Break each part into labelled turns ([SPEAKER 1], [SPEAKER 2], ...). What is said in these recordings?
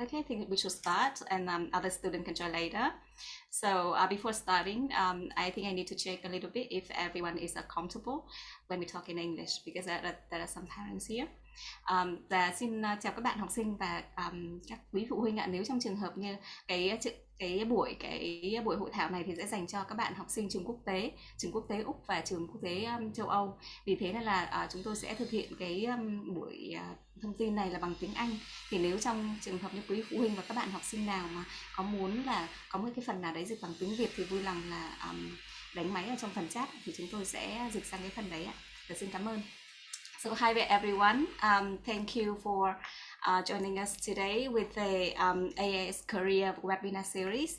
[SPEAKER 1] Okay, I think we should start, and other students can join later. So before starting, I think I need to check a little bit if everyone is comfortable when we talk in English, because there are some parents here. Và xin chào các bạn học sinh và các quý phụ huynh ạ. Nếu trong trường hợp như cái buổi hội thảo này thì sẽ dành cho các bạn học sinh trường quốc tế Úc và trường quốc tế châu Âu. Vì thế nên là chúng tôi sẽ thực hiện cái buổi thông tin này là bằng tiếng Anh. Thì nếu trong trường hợp như quý phụ huynh và các bạn học sinh nào mà có muốn là có một cái phần nào đấy dịch bằng tiếng Việt thì vui lòng là đánh máy ở trong phần chat thì chúng tôi sẽ dịch sang cái phần đấy ạ. Và xin cảm ơn. So hi there everyone. Thank you for joining us today with the AIS Career webinar series,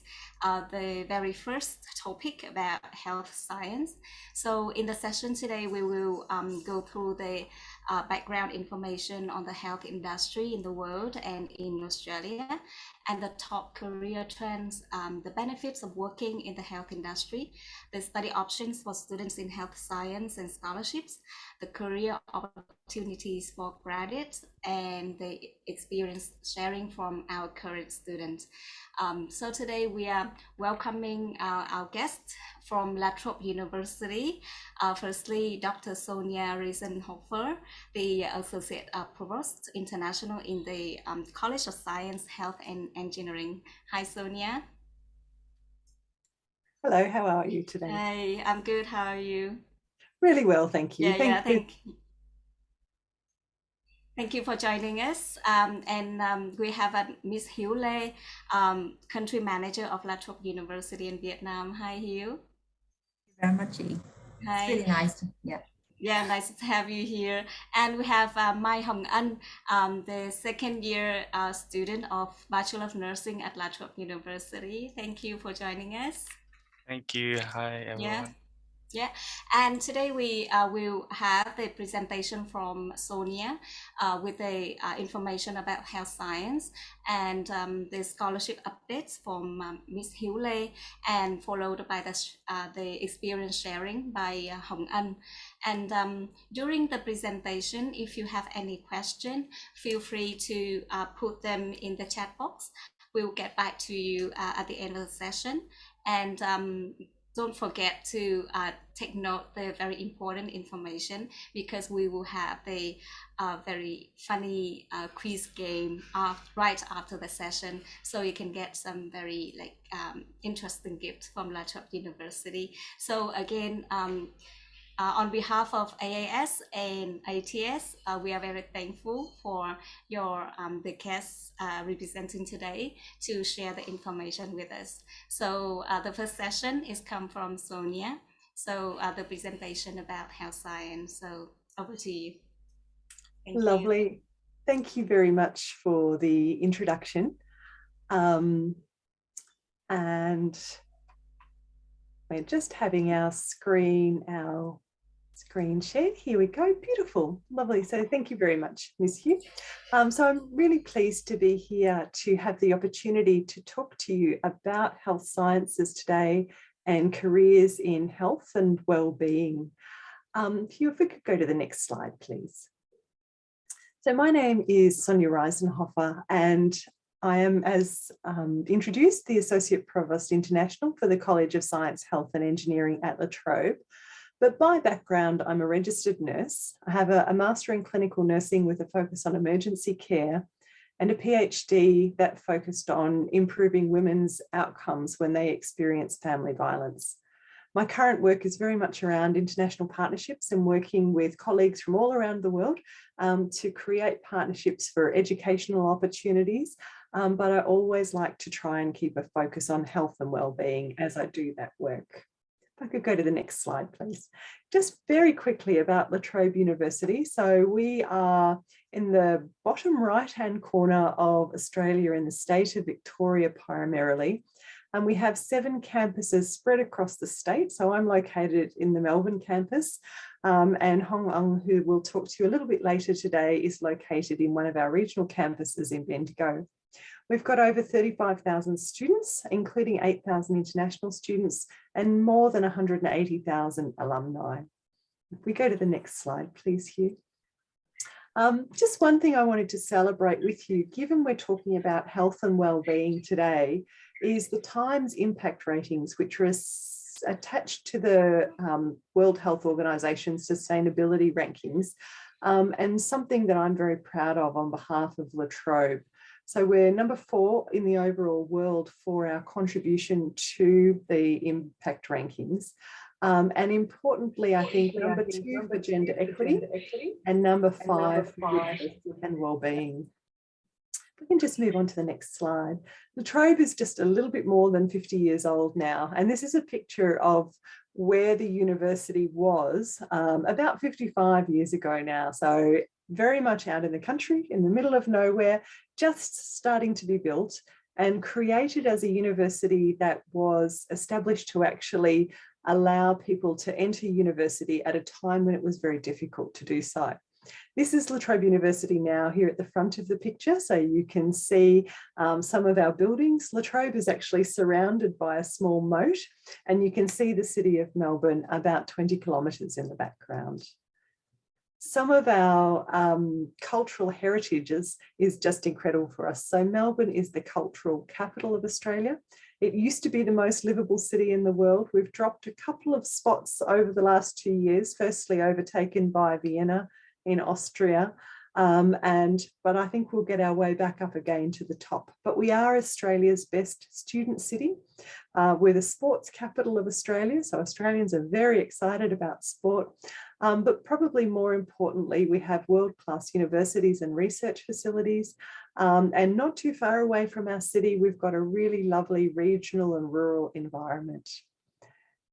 [SPEAKER 1] the very first topic about health science. So in the session today, we will go through the background information on the health industry in the world and in Australia, and the top career trends, the benefits of working in the health industry, the study options for students in health science and scholarships, the career opportunities for graduates, and the experience sharing from our current students. So today we are welcoming our guests from La Trobe University. Firstly, Dr. Sonia Riesenhofer, the Associate Provost International in the College of Science, Health and Engineering. Hi, Sonia.
[SPEAKER 2] Hello, how are you today?
[SPEAKER 1] Hi, I'm good. How are you?
[SPEAKER 2] Really well, thank you.
[SPEAKER 1] Thank you for joining us. We have Miss Hieu Lê, Country Manager of La Trobe University in Vietnam. Hi, Hieu.
[SPEAKER 3] Thank you very much, Chị.
[SPEAKER 1] Hi.
[SPEAKER 3] It's really nice.
[SPEAKER 1] Yeah, nice to have you here. And we have Mai Hồng Ân, the second year student of Bachelor of Nursing at La Trobe University. Thank you for joining us.
[SPEAKER 4] Thank you. Hi, everyone.
[SPEAKER 1] Yeah, and today we will have the presentation from Sonia with the information about health science and the scholarship updates from Miss Hieu Lê, and followed by the experience sharing by Hồng Ân. And during the presentation, if you have any question, feel free to put them in the chat box. We'll get back to you at the end of the session. And don't forget to take note the very important information, because we will have a very funny quiz game right after the session, so you can get some very interesting gifts from La Trobe University. So again, on behalf of AIS and ATS, we are very thankful for your the guests representing today to share the information with us. So the first session is come from Sonia. So the presentation about health science. So over to you.
[SPEAKER 2] Lovely. Thank you very much for the introduction. And we're just having our screen shared. Here we go. Beautiful. Lovely. So thank you very much, Ms. Hieu. So I'm really pleased to be here to have the opportunity to talk to you about health sciences today and careers in health and well-being. Hieu, if we could go to the next slide, please. So my name is Sonia Riesenhofer, and I am, as introduced, the Associate Provost International for the College of Science, Health and Engineering at La Trobe. But by background, I'm a registered nurse. I have a Master in Clinical Nursing with a focus on emergency care, and a PhD that focused on improving women's outcomes when they experience family violence. My current work is very much around international partnerships and working with colleagues from all around the world to create partnerships for educational opportunities. But I always like to try and keep a focus on health and well-being as I do that work. If I could go to the next slide, please. Just very quickly about La Trobe University. So we are in the bottom right-hand corner of Australia in the state of Victoria primarily. And we have 7 campuses spread across the state. So I'm located in the Melbourne campus, and Hong Ang, who will talk to you a little bit later today, is located in one of our regional campuses in Bendigo. We've got over 35,000 students, including 8,000 international students and more than 180,000 alumni. If we go to the next slide, please, Hieu. Just one thing I wanted to celebrate with you, given we're talking about health and well-being today, is the Times impact ratings, which are attached to the World Health Organization's sustainability rankings, and something that I'm very proud of on behalf of La Trobe. So we're number 4 in the overall world for our contribution to the impact rankings. And importantly, I think number 2 for gender equity and number 5 for good health and well-being. We can just move on to the next slide. La Trobe is just a little bit more than 50 years old now, and this is a picture of where the university was about 55 years ago now. So very much out in the country, in the middle of nowhere, just starting to be built, and created as a university that was established to actually allow people to enter university at a time when it was very difficult to do so. This is La Trobe University now here at the front of the picture, so you can see some of our buildings. La Trobe is actually surrounded by a small moat, and you can see the city of Melbourne about 20 kilometres in the background. Some of our cultural heritages is just incredible for us. So Melbourne is the cultural capital of Australia. It used to be the most livable city in the world. We've dropped a couple of spots over the last 2 years, firstly overtaken by Vienna in Austria, but I think we'll get our way back up again to the top. But we are Australia's best student city. We're the sports capital of Australia, so Australians are very excited about sport. But probably more importantly, we have world-class universities and research facilities. And not too far away from our city, we've got a really lovely regional and rural environment.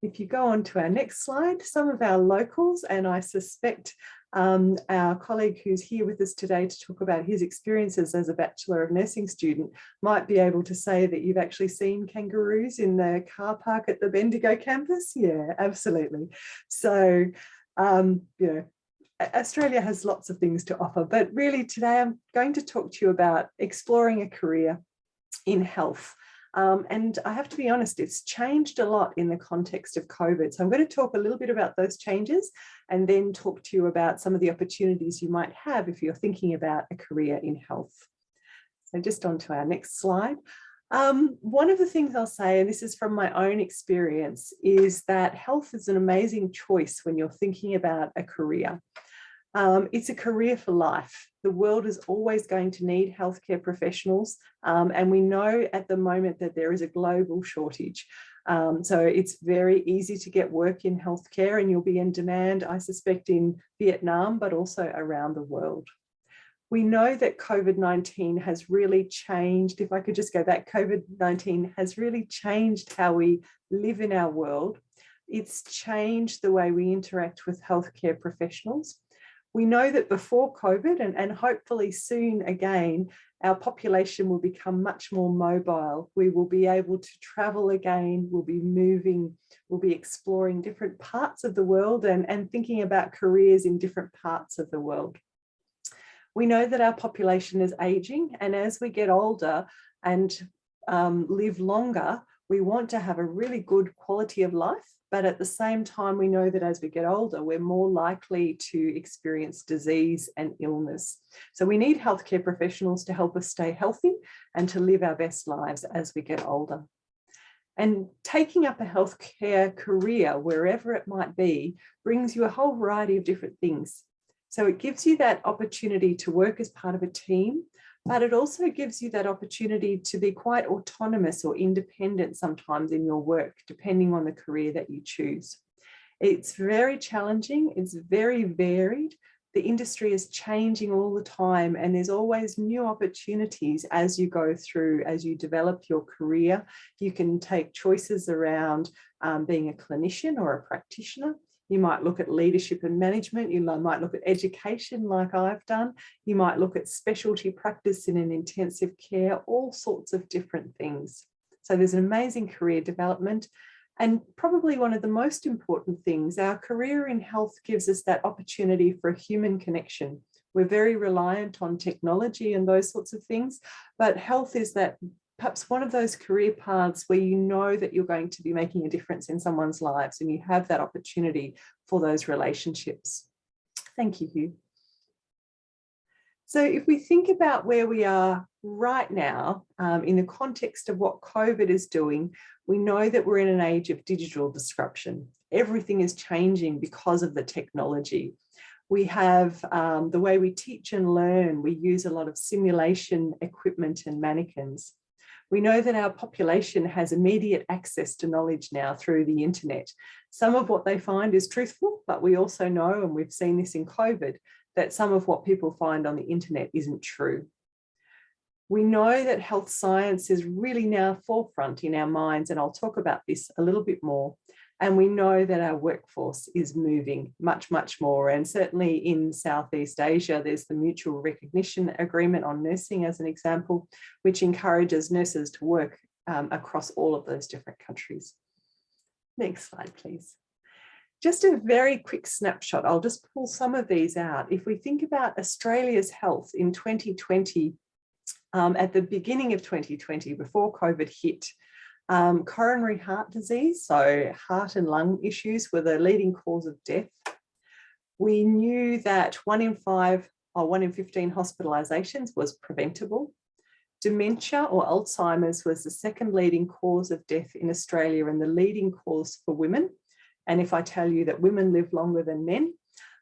[SPEAKER 2] If you go on to our next slide, some of our locals, and I suspect our colleague who's here with us today to talk about his experiences as a Bachelor of Nursing student might be able to say that you've actually seen kangaroos in the car park at the Bendigo campus. Yeah, absolutely. So, you know, Australia has lots of things to offer, but really today I'm going to talk to you about exploring a career in health. And I have to be honest, it's changed a lot in the context of COVID. So I'm going to talk a little bit about those changes and then talk to you about some of the opportunities you might have if you're thinking about a career in health. So just on to our next slide. One of the things I'll say, and this is from my own experience, is that health is an amazing choice when you're thinking about a career. It's a career for life. The world is always going to need healthcare professionals, and we know at the moment that there is a global shortage. So it's very easy to get work in healthcare, and you'll be in demand, I suspect, in Vietnam, but also around the world. We know that COVID-19 has really changed, if I could just go back, COVID-19 has really changed how we live in our world. It's changed the way we interact with healthcare professionals. We know that before COVID, and hopefully soon again, our population will become much more mobile. We will be able to travel again, we'll be moving, we'll be exploring different parts of the world and thinking about careers in different parts of the world. We know that our population is aging, and as we get older and live longer, we want to have a really good quality of life. But at the same time, we know that as we get older, we're more likely to experience disease and illness. So we need healthcare professionals to help us stay healthy and to live our best lives as we get older. And taking up a healthcare career, wherever it might be, brings you a whole variety of different things. So it gives you that opportunity to work as part of a team, but it also gives you that opportunity to be quite autonomous or independent sometimes in your work, depending on the career that you choose. It's very challenging, it's very varied. The industry is changing all the time, and there's always new opportunities as you go through, as you develop your career. You can take choices around being a clinician or a practitioner. You might look at leadership and management. You might look at education like I've done. You might look at specialty practice in an intensive care, all sorts of different things. So there's an amazing career development. And probably one of the most important things, our career in health gives us that opportunity for a human connection. We're very reliant on technology and those sorts of things, but health is that perhaps one of those career paths where you know that you're going to be making a difference in someone's lives and you have that opportunity for those relationships. Thank you, Hugh. So if we think about where we are right now, in the context of what COVID is doing, we know that we're in an age of digital disruption. Everything is changing because of the technology. We have the way we teach and learn, we use a lot of simulation equipment and mannequins. We know that our population has immediate access to knowledge now through the internet. Some of what they find is truthful, but we also know, and we've seen this in COVID, that some of what people find on the internet isn't true. We know that health science is really now forefront in our minds, and I'll talk about this a little bit more. And we know that our workforce is moving much, much more. And certainly in Southeast Asia, there's the Mutual Recognition Agreement on Nursing as an example, which encourages nurses to work across all of those different countries. Next slide, please. Just a very quick snapshot. I'll just pull some of these out. If we think about Australia's health in 2020, at the beginning of 2020, before COVID hit, coronary heart disease, so heart and lung issues, were the leading cause of death. We knew that 1 in 5 or 1 in 15 hospitalizations was preventable. Dementia or Alzheimer's was the second leading cause of death in Australia and the leading cause for women. And if I tell you that women live longer than men,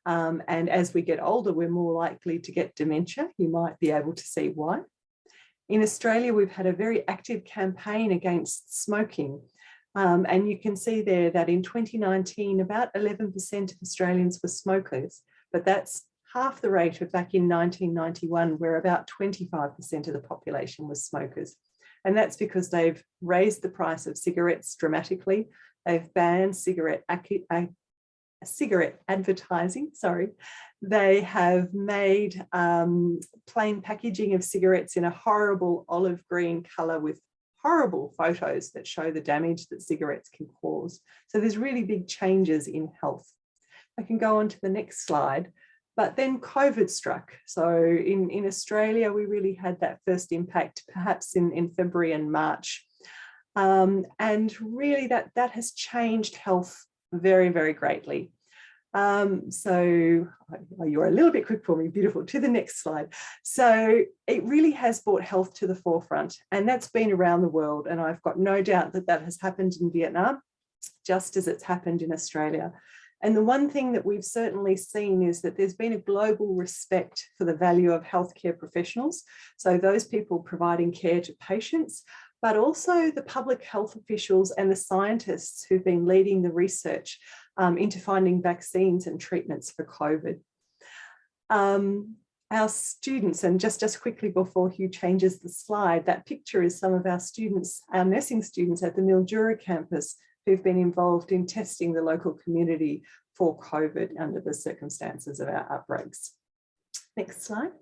[SPEAKER 2] and as we get older, we're more likely to get dementia, you might be able to see why. In Australia, we've had a very active campaign against smoking. And you can see there that in 2019, about 11% of Australians were smokers, but that's half the rate of back in 1991, where about 25% of the population was smokers. And that's because they've raised the price of cigarettes dramatically. They've banned cigarette advertising, They have made plain packaging of cigarettes in a horrible olive green colour with horrible photos that show the damage that cigarettes can cause. So there's really big changes in health. I can go on to the next slide. But then COVID struck. So in Australia, we really had that first impact, perhaps in February and March. And really that has changed health very, very greatly. So you're a little bit quick for me, beautiful. To the next slide. So it really has brought health to the forefront, and that's been around the world. And I've got no doubt that that has happened in Vietnam, just as it's happened in Australia. And the one thing that we've certainly seen is that there's been a global respect for the value of healthcare professionals. So those people providing care to patients, but also the public health officials and the scientists who've been leading the research into finding vaccines and treatments for COVID. Our students, and just quickly before Hugh changes the slide, that picture is some of our students, our nursing students at the Mildura campus who've been involved in testing the local community for COVID under the circumstances of our outbreaks. Next slide.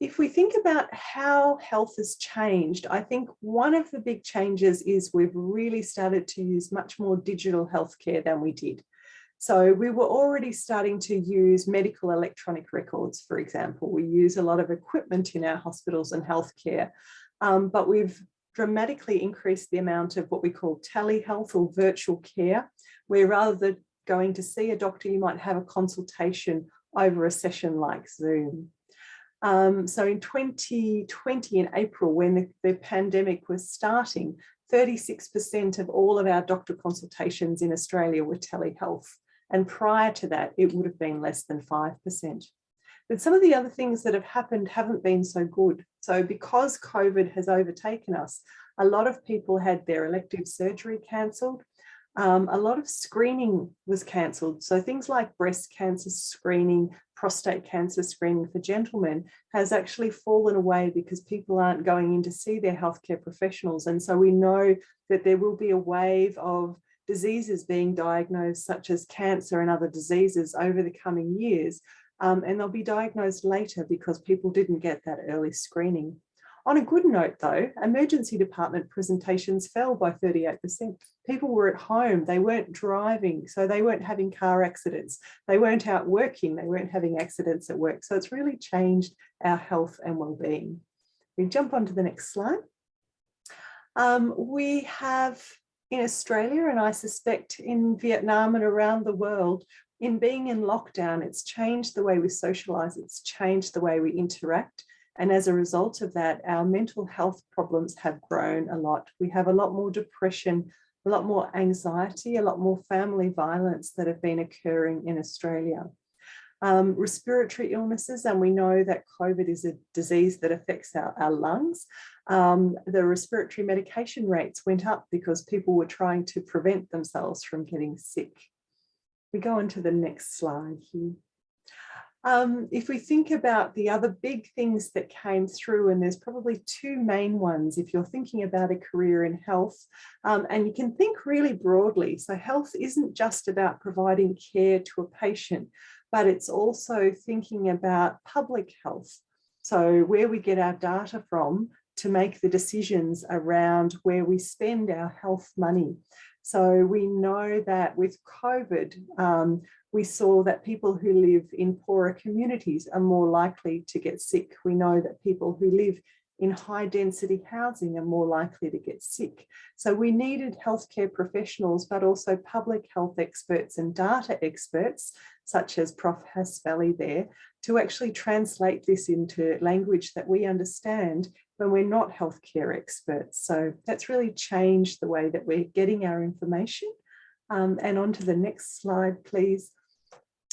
[SPEAKER 2] If we think about how health has changed, I think one of the big changes is we've really started to use much more digital healthcare than we did. So we were already starting to use medical electronic records, for example. We use a lot of equipment in our hospitals and healthcare, but we've dramatically increased the amount of what we call telehealth or virtual care, where rather than going to see a doctor, you might have a consultation over a session like Zoom. So in 2020, in April, when the pandemic was starting, 36% of all of our doctor consultations in Australia were telehealth. And prior to that, it would have been less than 5%. But some of the other things that have happened haven't been so good. So because COVID has overtaken us, a lot of people had their elective surgery cancelled. A lot of screening was cancelled. So things like breast cancer screening, prostate cancer screening for gentlemen has actually fallen away because people aren't going in to see their healthcare professionals. And so we know that there will be a wave of diseases being diagnosed, such as cancer and other diseases over the coming years. And they'll be diagnosed later because people didn't get that early screening. On a good note though, emergency department presentations fell by 38%. People were at home, they weren't driving, so they weren't having car accidents. They weren't out working, they weren't having accidents at work. So it's really changed our health and well-being. We jump on to the next slide. We have in Australia, and I suspect in Vietnam and around the world, In being in lockdown, it's changed the way we socialize, it's changed the way we interact. And as a result of that, our mental health problems have grown a lot. We have a lot more depression, a lot more anxiety, a lot more family violence that have been occurring in Australia. Respiratory illnesses, and we know that COVID is a disease that affects our lungs. The respiratory medication rates went up because people were trying to prevent themselves from getting sick. We go on to the next slide here. If we think about the other big things that came through, and there's probably two main ones if you're thinking about a career in health, and you can think really broadly. So health isn't just about providing care to a patient, but it's also thinking about public health. So where we get our data from to make the decisions around where we spend our health money. So we know that with COVID, we saw that people who live in poorer communities are more likely to get sick. We know that people who live in high density housing are more likely to get sick. So we needed healthcare professionals, but also public health experts and data experts, such as Prof. Hasvali there, to actually translate this into language that we understand when we're not healthcare experts. So that's really changed the way that we're getting our information. And on to the next slide, please.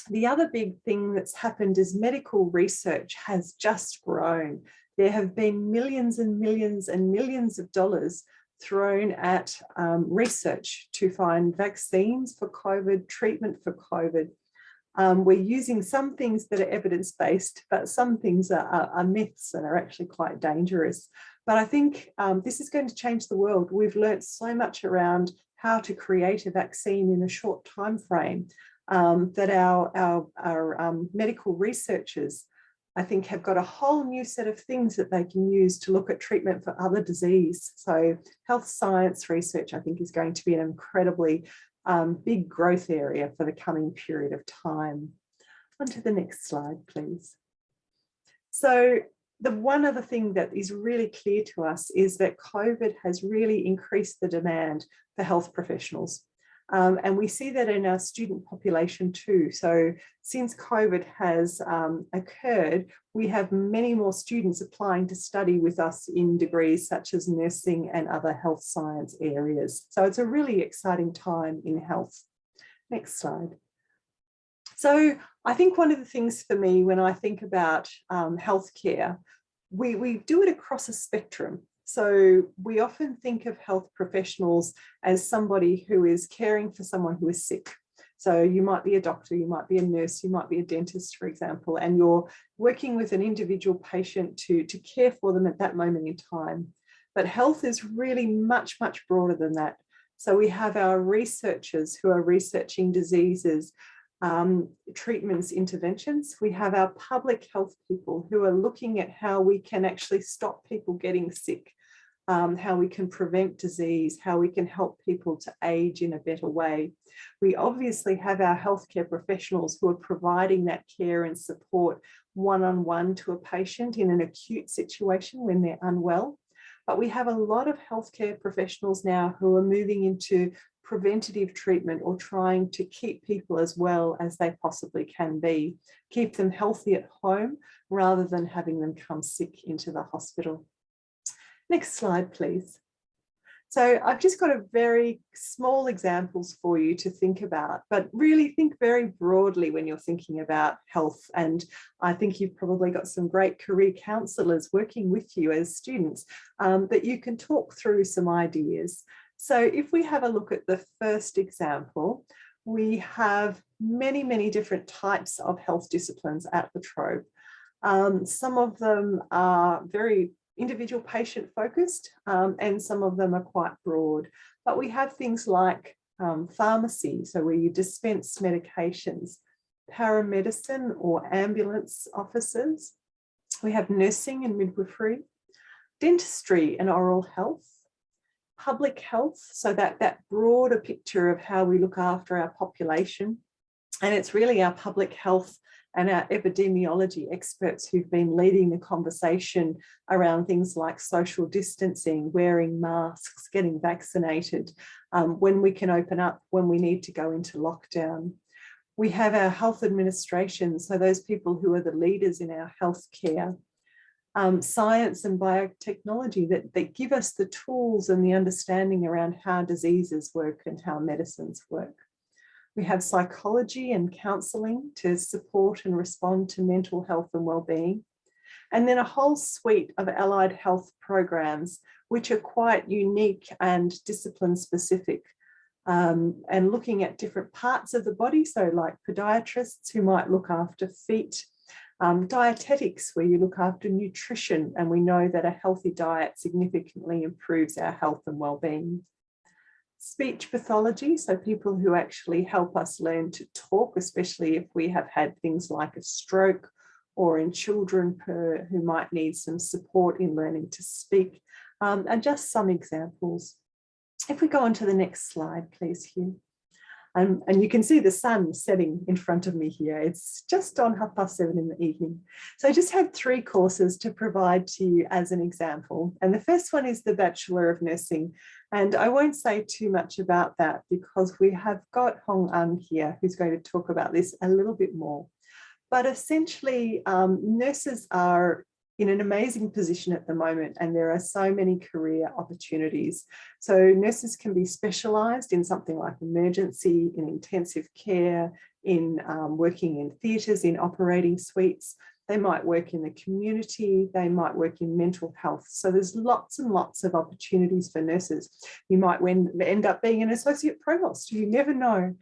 [SPEAKER 2] The other big thing that's happened is medical research has just grown. There have been millions and millions and millions of dollars thrown at research to find vaccines for COVID, treatment for COVID. We're using some things that are evidence-based, but some things are myths and are actually quite dangerous. But I think this is going to change the world. We've learnt so much around how to create a vaccine in a short time frame that our medical researchers, I think, have got a whole new set of things that they can use to look at treatment for other disease. So health science research, I think, is going to be an incredibly big growth area for the coming period of time. On to the next slide, please. So the one other thing that is really clear to us is that COVID has really increased the demand for health professionals. And we see that in our student population too. So since COVID has occurred, we have many more students applying to study with us in degrees such as nursing and other health science areas. So it's a really exciting time in health. Next slide. So I think one of the things for me when I think about healthcare, we do it across a spectrum. So we often think of health professionals as somebody who is caring for someone who is sick. So you might be a doctor, you might be a nurse, you might be a dentist, for example, and you're working with an individual patient to care for them at that moment in time. But health is really much, much broader than that. So we have our researchers who are researching diseases, treatments, interventions. We have our public health people who are looking at how we can actually stop people getting sick, how we can prevent disease, how we can help people to age in a better way. We obviously have our healthcare professionals who are providing that care and support one-on-one to a patient in an acute situation when they're unwell. But we have a lot of healthcare professionals now who are moving into preventative treatment or trying to keep people as well as they possibly can be, keep them healthy at home rather than having them come sick into the hospital. Next slide, please. So I've just got a very small examples for you to think about, but really think very broadly when you're thinking about health. And I think you've probably got some great career counsellors working with you as students that you can talk through some ideas. So if we have a look at the first example, we have many, many different types of health disciplines at La Trobe. Some of them are very individual patient focused and some of them are quite broad. But we have things like pharmacy, so where you dispense medications, paramedicine or ambulance officers. We have nursing and midwifery, dentistry and oral health, public health, so that broader picture of how we look after our population. And it's really our public health and our epidemiology experts who've been leading the conversation around things like social distancing, wearing masks, getting vaccinated, when we can open up, when we need to go into lockdown. We have our health administration, so those people who are the leaders in our healthcare. Science and biotechnology that give us the tools and the understanding around how diseases work and how medicines work. We have psychology and counselling to support and respond to mental health and well-being. And then a whole suite of allied health programs, which are quite unique and discipline specific, and looking at different parts of the body. So like podiatrists who might look after feet, dietetics where you look after nutrition, and we know that a healthy diet significantly improves our health and well-being. Speech pathology, so people who actually help us learn to talk, especially if we have had things like a stroke, or in children who might need some support in learning to speak, and just some examples. If we go on to the next slide, please, Hugh. And you can see the sun setting in front of me here. It's just on 7:30 in the evening. So I just have 3 courses to provide to you as an example. And the first one is the Bachelor of Nursing. And I won't say too much about that because we have got Hong An here who's going to talk about this a little bit more. But essentially, nurses are in an amazing position at the moment, and there are so many career opportunities. So nurses can be specialised in something like emergency, in intensive care, in working in theatres, in operating suites. They might work in the community, they might work in mental health. So there's lots and lots of opportunities for nurses. You might end up being an associate provost, you never know.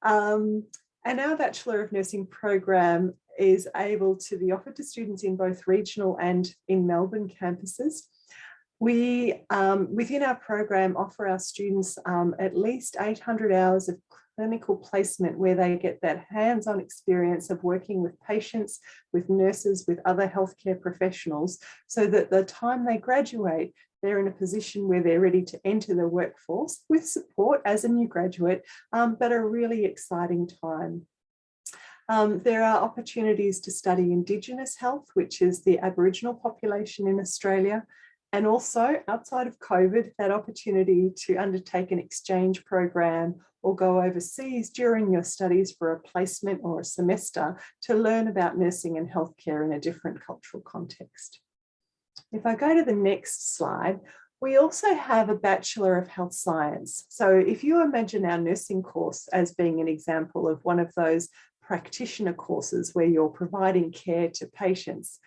[SPEAKER 2] And our Bachelor of Nursing program is able to be offered to students in both regional and in Melbourne campuses. We, within our program, offer our students at least 800 hours of clinical placement where they get that hands-on experience of working with patients, with nurses, with other healthcare professionals, so that the time they graduate, they're in a position where they're ready to enter the workforce with support as a new graduate, but a really exciting time. There are opportunities to study Indigenous health, which is the Aboriginal population in Australia, and also outside of COVID, that opportunity to undertake an exchange program or go overseas during your studies for a placement or a semester to learn about nursing and healthcare in a different cultural context. If I go to the next slide, we also have a Bachelor of Health Science. So if you imagine our nursing course as being an example of one of those practitioner courses where you're providing care to patients,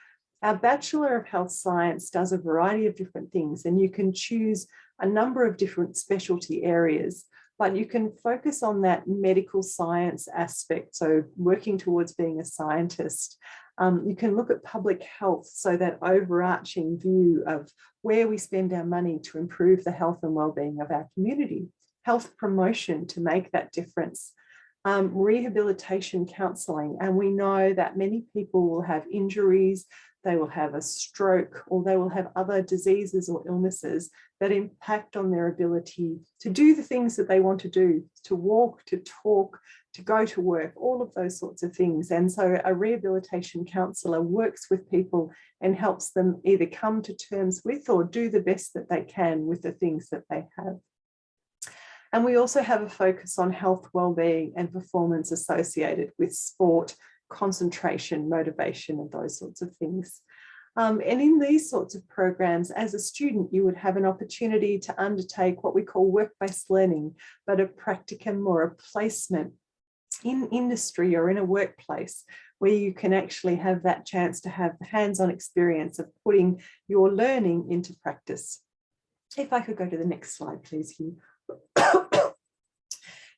[SPEAKER 2] our Bachelor of Health Science does a variety of different things, and you can choose a number of different specialty areas, but you can focus on that medical science aspect, so working towards being a scientist. You can look at public health, so that overarching view of where we spend our money to improve the health and well-being of our community, health promotion to make that difference, rehabilitation counselling. And we know that many people will have injuries, they will have a stroke, or they will have other diseases or illnesses that impact on their ability to do the things that they want to do, to walk, to talk, to go to work, all of those sorts of things. And so a rehabilitation counsellor works with people and helps them either come to terms with or do the best that they can with the things that they have. And we also have a focus on health, well-being and performance associated with sport, concentration, motivation, and those sorts of things. And in these sorts of programs, as a student, you would have an opportunity to undertake what we call work-based learning, but a practicum or a placement in industry or in a workplace where you can actually have that chance to have hands-on experience of putting your learning into practice. If I could go to the next slide, please, Hugh.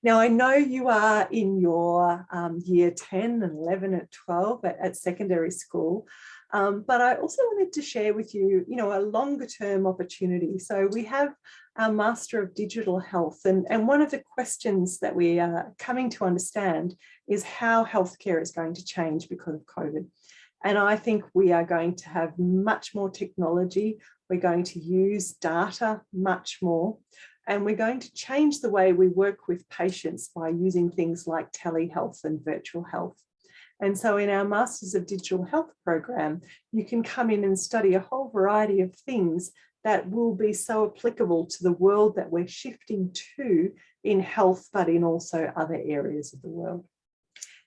[SPEAKER 2] Now, I know you are in your year 10 and 11 and 12 at secondary school, but I also wanted to share with you, a longer term opportunity. So we have our Master of Digital Health, and one of the questions that we are coming to understand is how healthcare is going to change because of COVID. And I think we are going to have much more technology. We're going to use data much more. And we're going to change the way we work with patients by using things like telehealth and virtual health. And so in our Masters of Digital Health program, you can come in and study a whole variety of things that will be so applicable to the world that we're shifting to in health, but in also other areas of the world.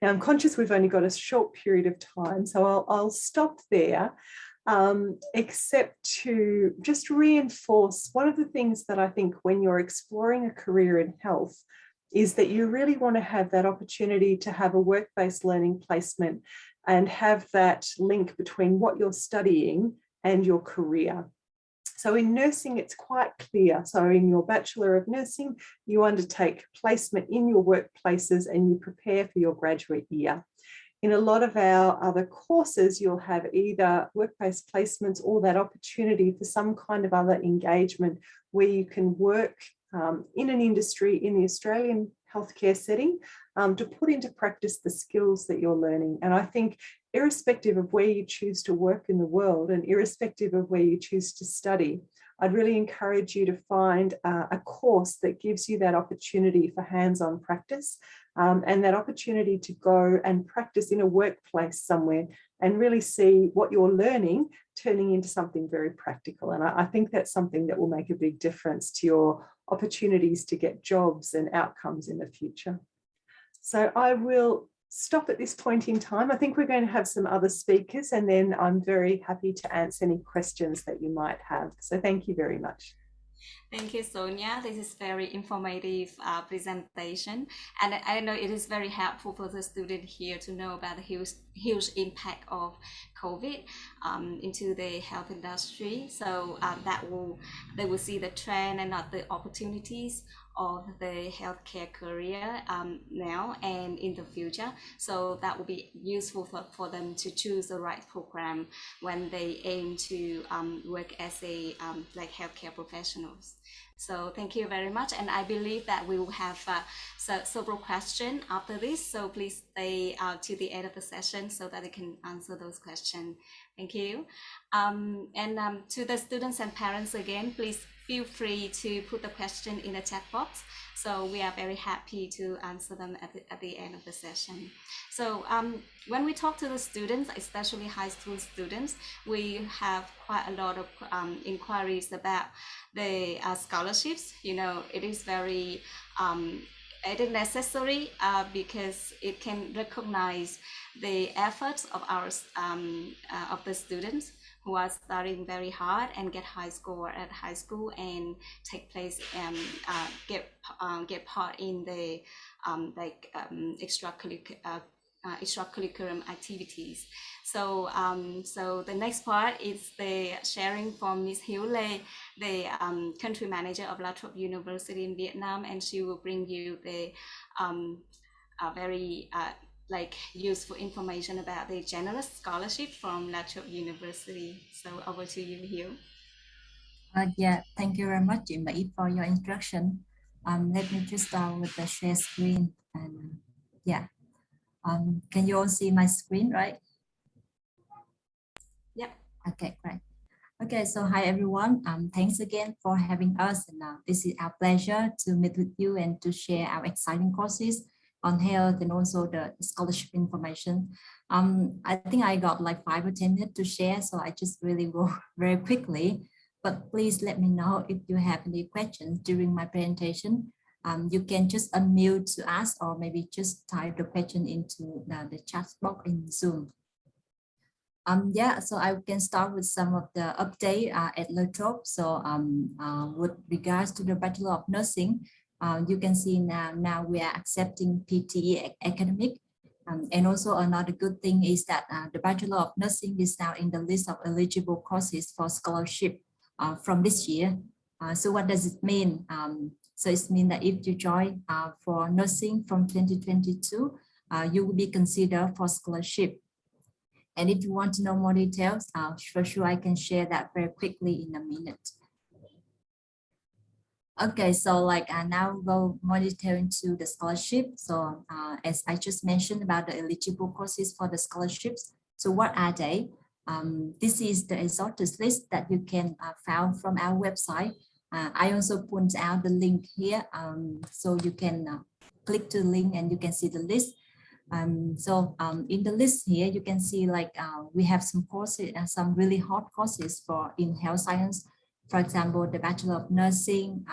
[SPEAKER 2] Now, I'm conscious we've only got a short period of time, so I'll stop there, except to just reinforce one of the things that I think when you're exploring a career in health is that you really want to have that opportunity to have a work-based learning placement and have that link between what you're studying and your career. So in nursing, it's quite clear. So in your Bachelor of Nursing, you undertake placement in your workplaces and you prepare for your graduate year. In a lot of our other courses, you'll have either work-based placements or that opportunity for some kind of other engagement where you can work in an industry in the Australian healthcare setting to put into practice the skills that you're learning. And I think irrespective of where you choose to work in the world and irrespective of where you choose to study, I'd really encourage you to find a course that gives you that opportunity for hands-on practice and that opportunity to go and practice in a workplace somewhere and really see what you're learning turning into something very practical. And I think that's something that will make a big difference to your opportunities to get jobs and outcomes in the future. So I will stop at this point in time. I think we're going to have some other speakers and then I'm very happy to answer any questions that you might have. So thank you very much.
[SPEAKER 1] Thank you, Sonia. This is very informative presentation, and I know it is very helpful for the student here to know about the huge impact of COVID into the health industry. So they will see the trend and not the opportunities of the healthcare career now and in the future. So that will be useful for them to choose the right program when they aim to work as a like healthcare professionals. So thank you very much, and I believe that we will have several questions after this, so please stay to the end of the session so that I can answer those questions. Thank you. To the students and parents again, please feel free to put the question in the chat box. So we are very happy to answer them at the end of the session. So when we talk to the students, especially high school students, we have quite a lot of inquiries about the scholarships. You know, it is very it is necessary because it can recognize the efforts of our of the students who are studying very hard and get high score at high school and take place and get part in the extracurricular activities. So so the next part is the sharing from Ms. Hiếu Lê, the country manager of La Trobe University in Vietnam, and she will bring you the very like useful information about the generous scholarship from La Trobe University. So over to you, Hiếu.
[SPEAKER 3] Yeah, thank you very much, Mai, for your introduction. Let me just start with the share screen. And yeah, can you all see my screen, right?
[SPEAKER 1] Yep.
[SPEAKER 3] Okay, great. Okay, so hi everyone. Thanks again for having us. And this is our pleasure to meet with you and to share our exciting courses on health and also the scholarship information. I think I got like 5 or 10 minutes to share, so I just really go very quickly. But please let me know if you have any questions during my presentation. You can just unmute to ask or maybe just type the question into the chat box in Zoom. Yeah, so I can start with some of the update at La Trobe. So with regards to the Bachelor of Nursing, you can see now we are accepting PTE academic. And also another good thing is that the Bachelor of Nursing is now in the list of eligible courses for scholarship from this year. So what does it mean? So it means that if you join for nursing from 2022, you will be considered for scholarship. And if you want to know more details, for sure I can share that very quickly in a minute. Okay, so like now we'll go more detail into the scholarship. So as I just mentioned about the eligible courses for the scholarships. So what are they? This is the exhaustive list that you can find from our website. I also put out the link here, so you can click to the link and you can see the list. So in the list here, you can see like we have some courses, some really hot courses in health science. For example, the Bachelor of Nursing,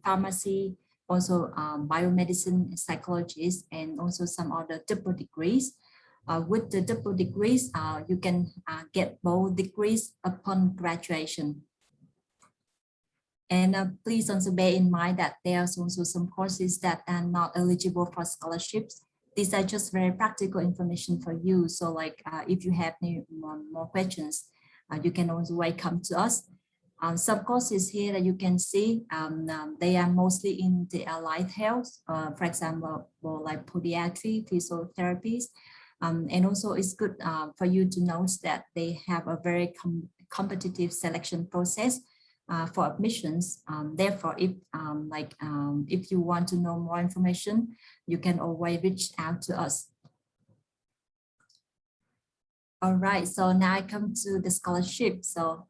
[SPEAKER 3] Pharmacy, also biomedicine psychologists, and also some other double degrees. With the double degrees, you can get both degrees upon graduation. And please also bear in mind that there's also some courses that are not eligible for scholarships. These are just very practical information for you. So like if you have more questions, you can also come to us. Some courses here that you can see, they are mostly in the allied health, for example, like podiatry, physiotherapies. And also it's good for you to note that they have a very competitive selection process for admissions. Therefore, if you want to know more information, you can always reach out to us. All right, so now I come to the scholarship. So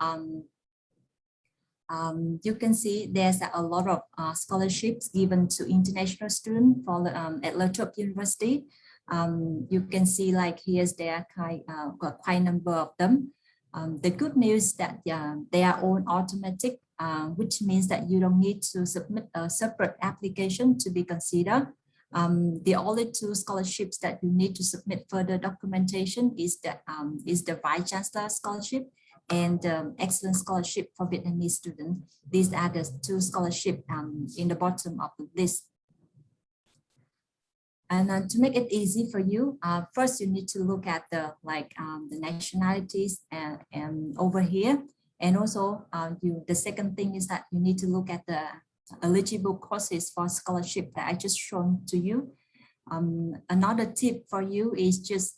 [SPEAKER 3] you can see there's a lot of scholarships given to international students for at Lathrop University. You can see like here's there got quite a number of them. The good news that they are all automatic, which means that you don't need to submit a separate application to be considered. The only two scholarships that you need to submit further documentation is the Vice Chancellor Scholarship and Excellent Scholarship for Vietnamese students. These are the two scholarships in the bottom of the list. And to make it easy for you, first you need to look at the nationalities and over here, and also the second thing is that you need to look at the eligible courses for scholarship that I just shown to you. Another tip for you is just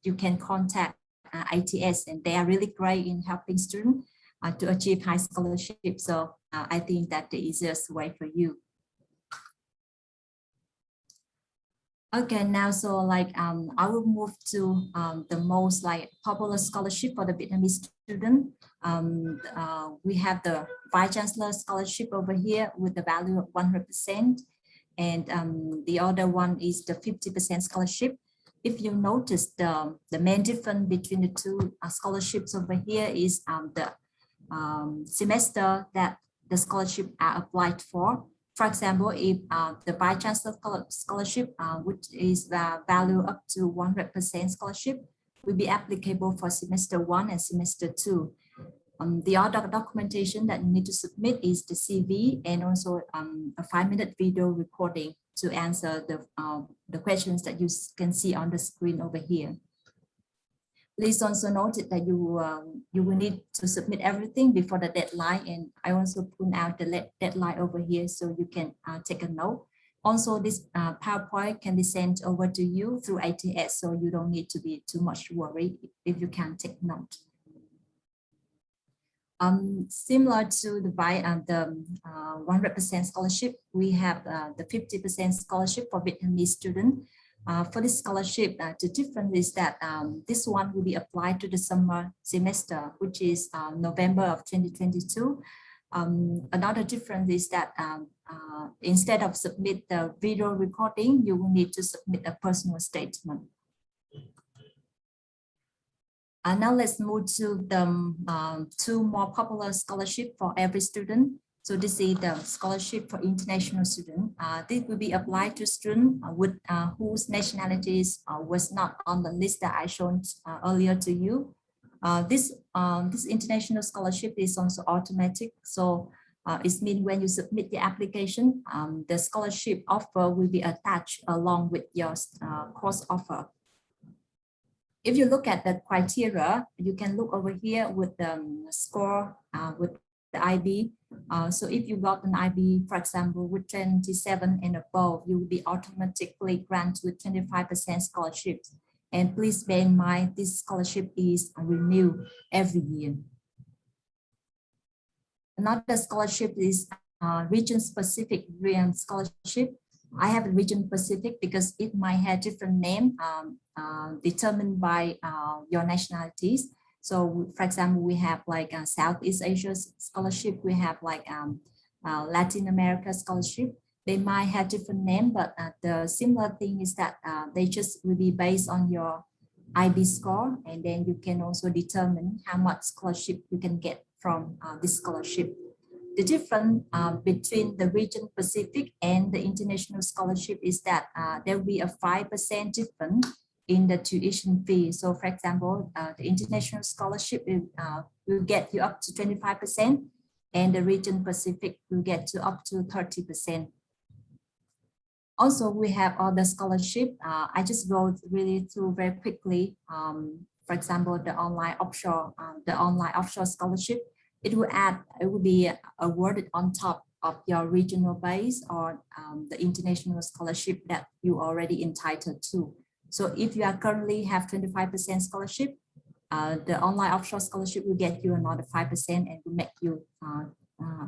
[SPEAKER 3] you can contact AIS, and they are really great in helping students to achieve high scholarship. So I think that's the easiest way for you. Okay, now so I will move to the most popular scholarship for the Vietnamese student. We have the Vice Chancellor Scholarship over here with the value of 100%, and the other one is the 50% scholarship. If you notice, the main difference between the two scholarships over here is the semester that the scholarship are applied for. For example, if the Vice Chancellor Scholarship, which is value up to 100% scholarship, will be applicable for semester 1 and semester 2. The other documentation that you need to submit is the CV and also a 5-minute video recording to answer the questions that you can see on the screen over here. Please also note that you will need to submit everything before the deadline, and I also put out the deadline over here so you can take a note. Also, this PowerPoint can be sent over to you through AIS, so you don't need to be too much worried if you can take note. Similar to the 100% scholarship, we have the 50% scholarship for Vietnamese students. For this scholarship, the difference is that this one will be applied to the summer semester, which is November of 2022. Another difference is that instead of submit the video recording, you will need to submit a personal statement. Now let's move to the two more popular scholarships for every student. So this is the scholarship for international students. This will be applied to students with whose nationalities was not on the list that I showed earlier to you. This international scholarship is also automatic. So it means when you submit the application, the scholarship offer will be attached along with your course offer. If you look at the criteria, you can look over here with the score with the IB. So if you got an IB, for example, with 27 and above, you will be automatically granted with 25% scholarships. And please bear in mind, this scholarship is renewed every year. Another scholarship is region-specific scholarship. I have a region Pacific because it might have different name determined by your nationalities. So for example, we have like Southeast Asia scholarship, we have like Latin America scholarship. They might have different name, but the similar thing is that they just will be based on your IB score, and then you can also determine how much scholarship you can get from this scholarship. the difference between the region Pacific and the international scholarship is that there will be a 5% difference in the tuition fee. So for example, the international scholarship will get you up to 25%, and the region Pacific will get to up to 30%. Also, we have other scholarship. I just go really through very quickly. For example, the online offshore scholarship. It will be awarded on top of your regional base or the international scholarship that you already entitled to. So if you are currently have 25% scholarship, the online offshore scholarship will get you another 5% and will make you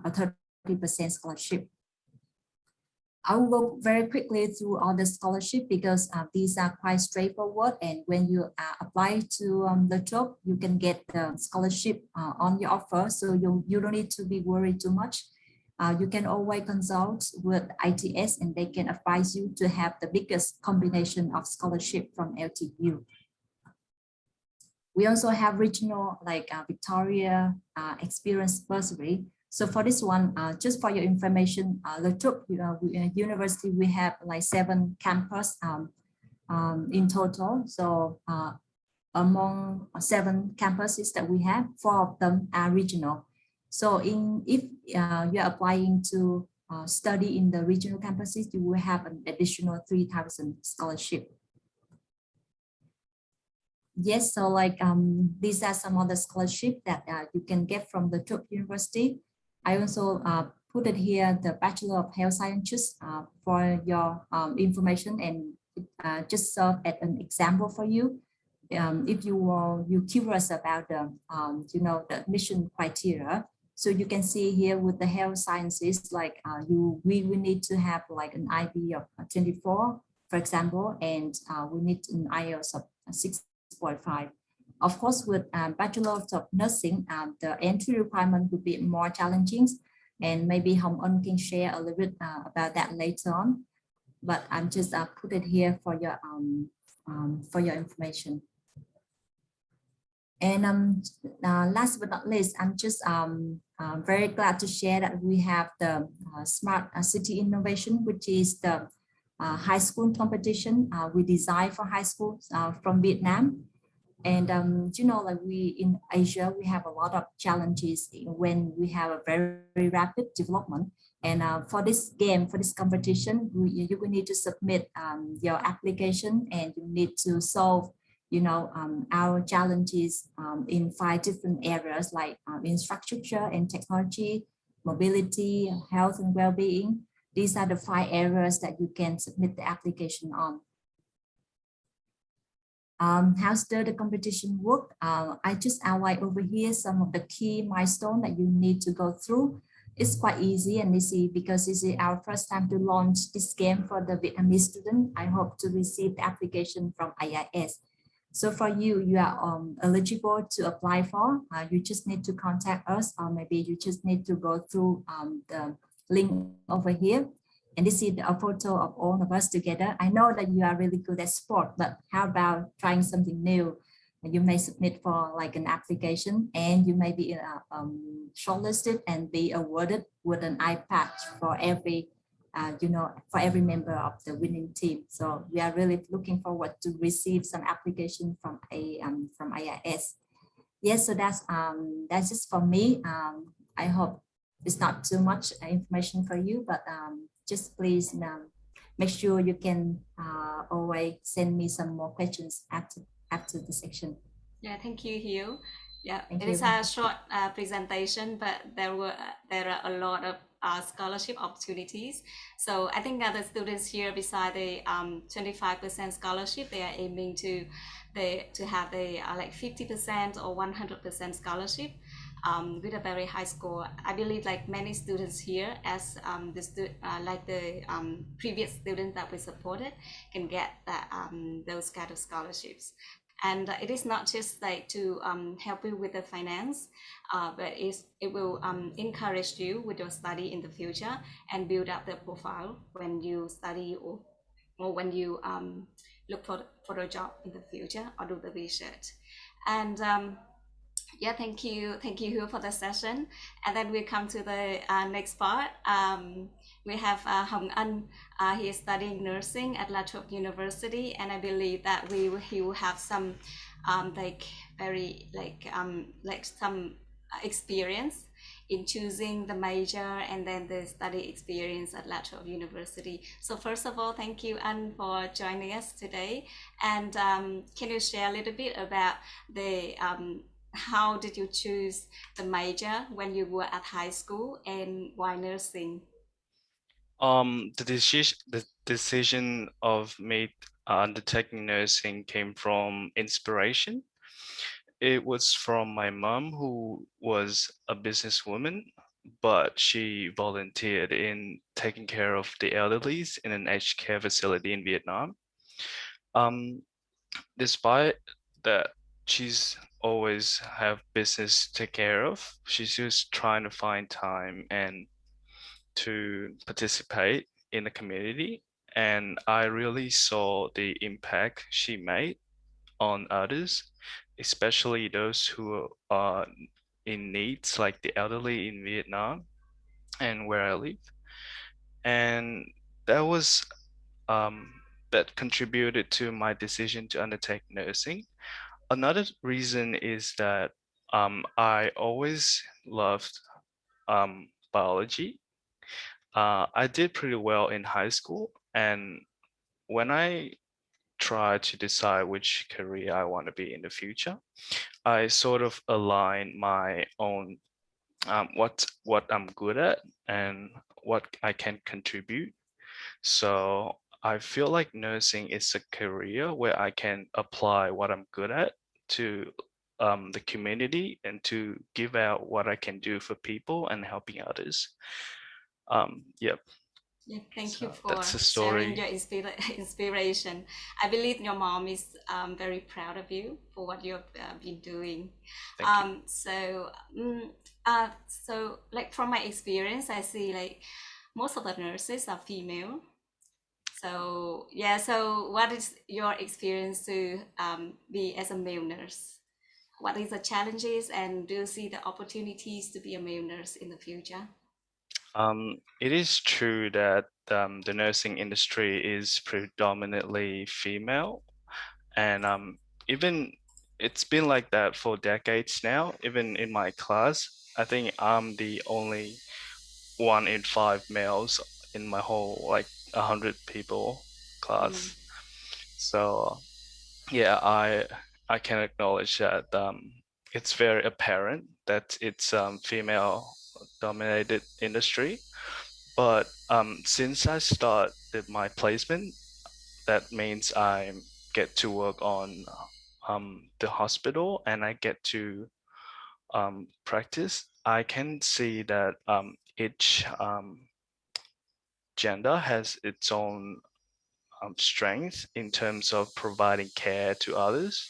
[SPEAKER 3] a 30% scholarship. I will go very quickly through all the scholarship because these are quite straightforward, and when you apply to the job, you can get the scholarship on your offer, so you don't need to be worried too much. You can always consult with AIS and they can advise you to have the biggest combination of scholarship from LTU. We also have regional like Victoria Experience Bursary. So for this one, just for your information, Letup University, we have like 7 campus in total. So among 7 campuses that we have, 4 of them are regional. So if you are applying to study in the regional campuses, you will have an additional 3,000 scholarship. Yes, so like these are some of the scholarship that you can get from the Letup University. I also put it here, the Bachelor of Health Sciences for your information, and just serve as an example for you. If you curious about the the admission criteria, so you can see here with the health sciences, like we need to have like an IB of 24, for example, and we need an IELTS of 6.5. Of course, with Bachelor of Nursing, the entry requirement would be more challenging, and maybe Hồng Ân can share a little bit about that later on. But I'm just put it here for your information. And last but not least, I'm just very glad to share that we have the Smart City Innovation, which is the high school competition we designed for high schools from Vietnam. And like we in Asia, we have a lot of challenges when we have a very rapid development. And for this competition, you will need to submit your application, and you need to solve, our challenges in 5 different areas, like infrastructure and technology, mobility, health and well-being. These are the 5 areas that you can submit the application on. How does the competition work? I just outlined over here some of the key milestones that you need to go through. It's quite easy and easy because this is our first time to launch this game for the Vietnamese student. I hope to receive the application from AIS. So for you are eligible to apply for. You just need to contact us, or maybe you just need to go through the link over here. And this is a photo of all of us together. I know that you are really good at sport, but how about trying something new? You may submit for like an application, and you may be shortlisted and be awarded with an iPad for every, for every member of the winning team. So we are really looking forward to receive some application from AIS. Yes, so that's just for me. I hope it's not too much information for you, but just please make sure you can always send me some more questions after the section.
[SPEAKER 1] Yeah, thank you, Hiếu. Yeah,
[SPEAKER 3] Thank
[SPEAKER 1] it
[SPEAKER 3] you.
[SPEAKER 1] is a short presentation, but there are a lot of scholarship opportunities. So I think that the students here, beside the 25% scholarship, they are aiming to have the like 50% or 100% scholarship. With a very high score. I believe like many students here, as the previous students that we supported, can get those kind of scholarships. And it is not just like to help you with the finance, but it will encourage you with your study in the future and build up the profile when you study or when you look for a job in the future or do the research. And Yeah, thank you Hugh for the session. And then we come to the next part. We have Hồng Ân. He is studying nursing at La Trobe University, and I believe that he will have some like very like some experience in choosing the major and then the study experience at La Trobe University. So first of all, thank you Ân for joining us today. And can you share a little bit about the how did you choose the major when you were at high school and why nursing?
[SPEAKER 4] The decision of me undertaking nursing came from inspiration. It was from my mom, who was a businesswoman, but she volunteered in taking care of the elderly in an aged care facility in Vietnam. Um, Despite that, she's always have business to take care of. She's just trying to find time and to participate in the community, and I really saw the impact she made on others, especially those who are in needs, like the elderly in Vietnam and where I live. And that was um, that contributed to my decision to undertake nursing. Another reason is that I always loved biology. I did pretty well in high school, and when I tried to decide which career I want to be in the future, I sort of align my own what I'm good at and what I can contribute. So I feel like nursing is a career where I can apply what I'm good at to the community and to give out what I can do for people and helping others. Yep.
[SPEAKER 1] Yeah, thank you
[SPEAKER 4] So
[SPEAKER 1] for
[SPEAKER 4] that's the
[SPEAKER 1] sharing
[SPEAKER 4] story.
[SPEAKER 1] your inspiration. I believe your mom is very proud of you for what you've been doing.
[SPEAKER 4] Thank you.
[SPEAKER 1] So like from my experience, I see like most of the nurses are female. So yeah, so what is your experience to be as a male nurse? What is the challenges and do you see the opportunities to be a male nurse in the future?
[SPEAKER 4] It is true that the nursing industry is predominantly female, and even it's been like that for decades now. Even in my class, I think I'm the only one in five males in my whole like 100 people
[SPEAKER 1] Mm,
[SPEAKER 4] class. So yeah, I can acknowledge that it's very apparent that it's female dominated industry. But since I started my placement, that means I get to work on the hospital and I get to practice. I can see that each gender has its own strength in terms of providing care to others.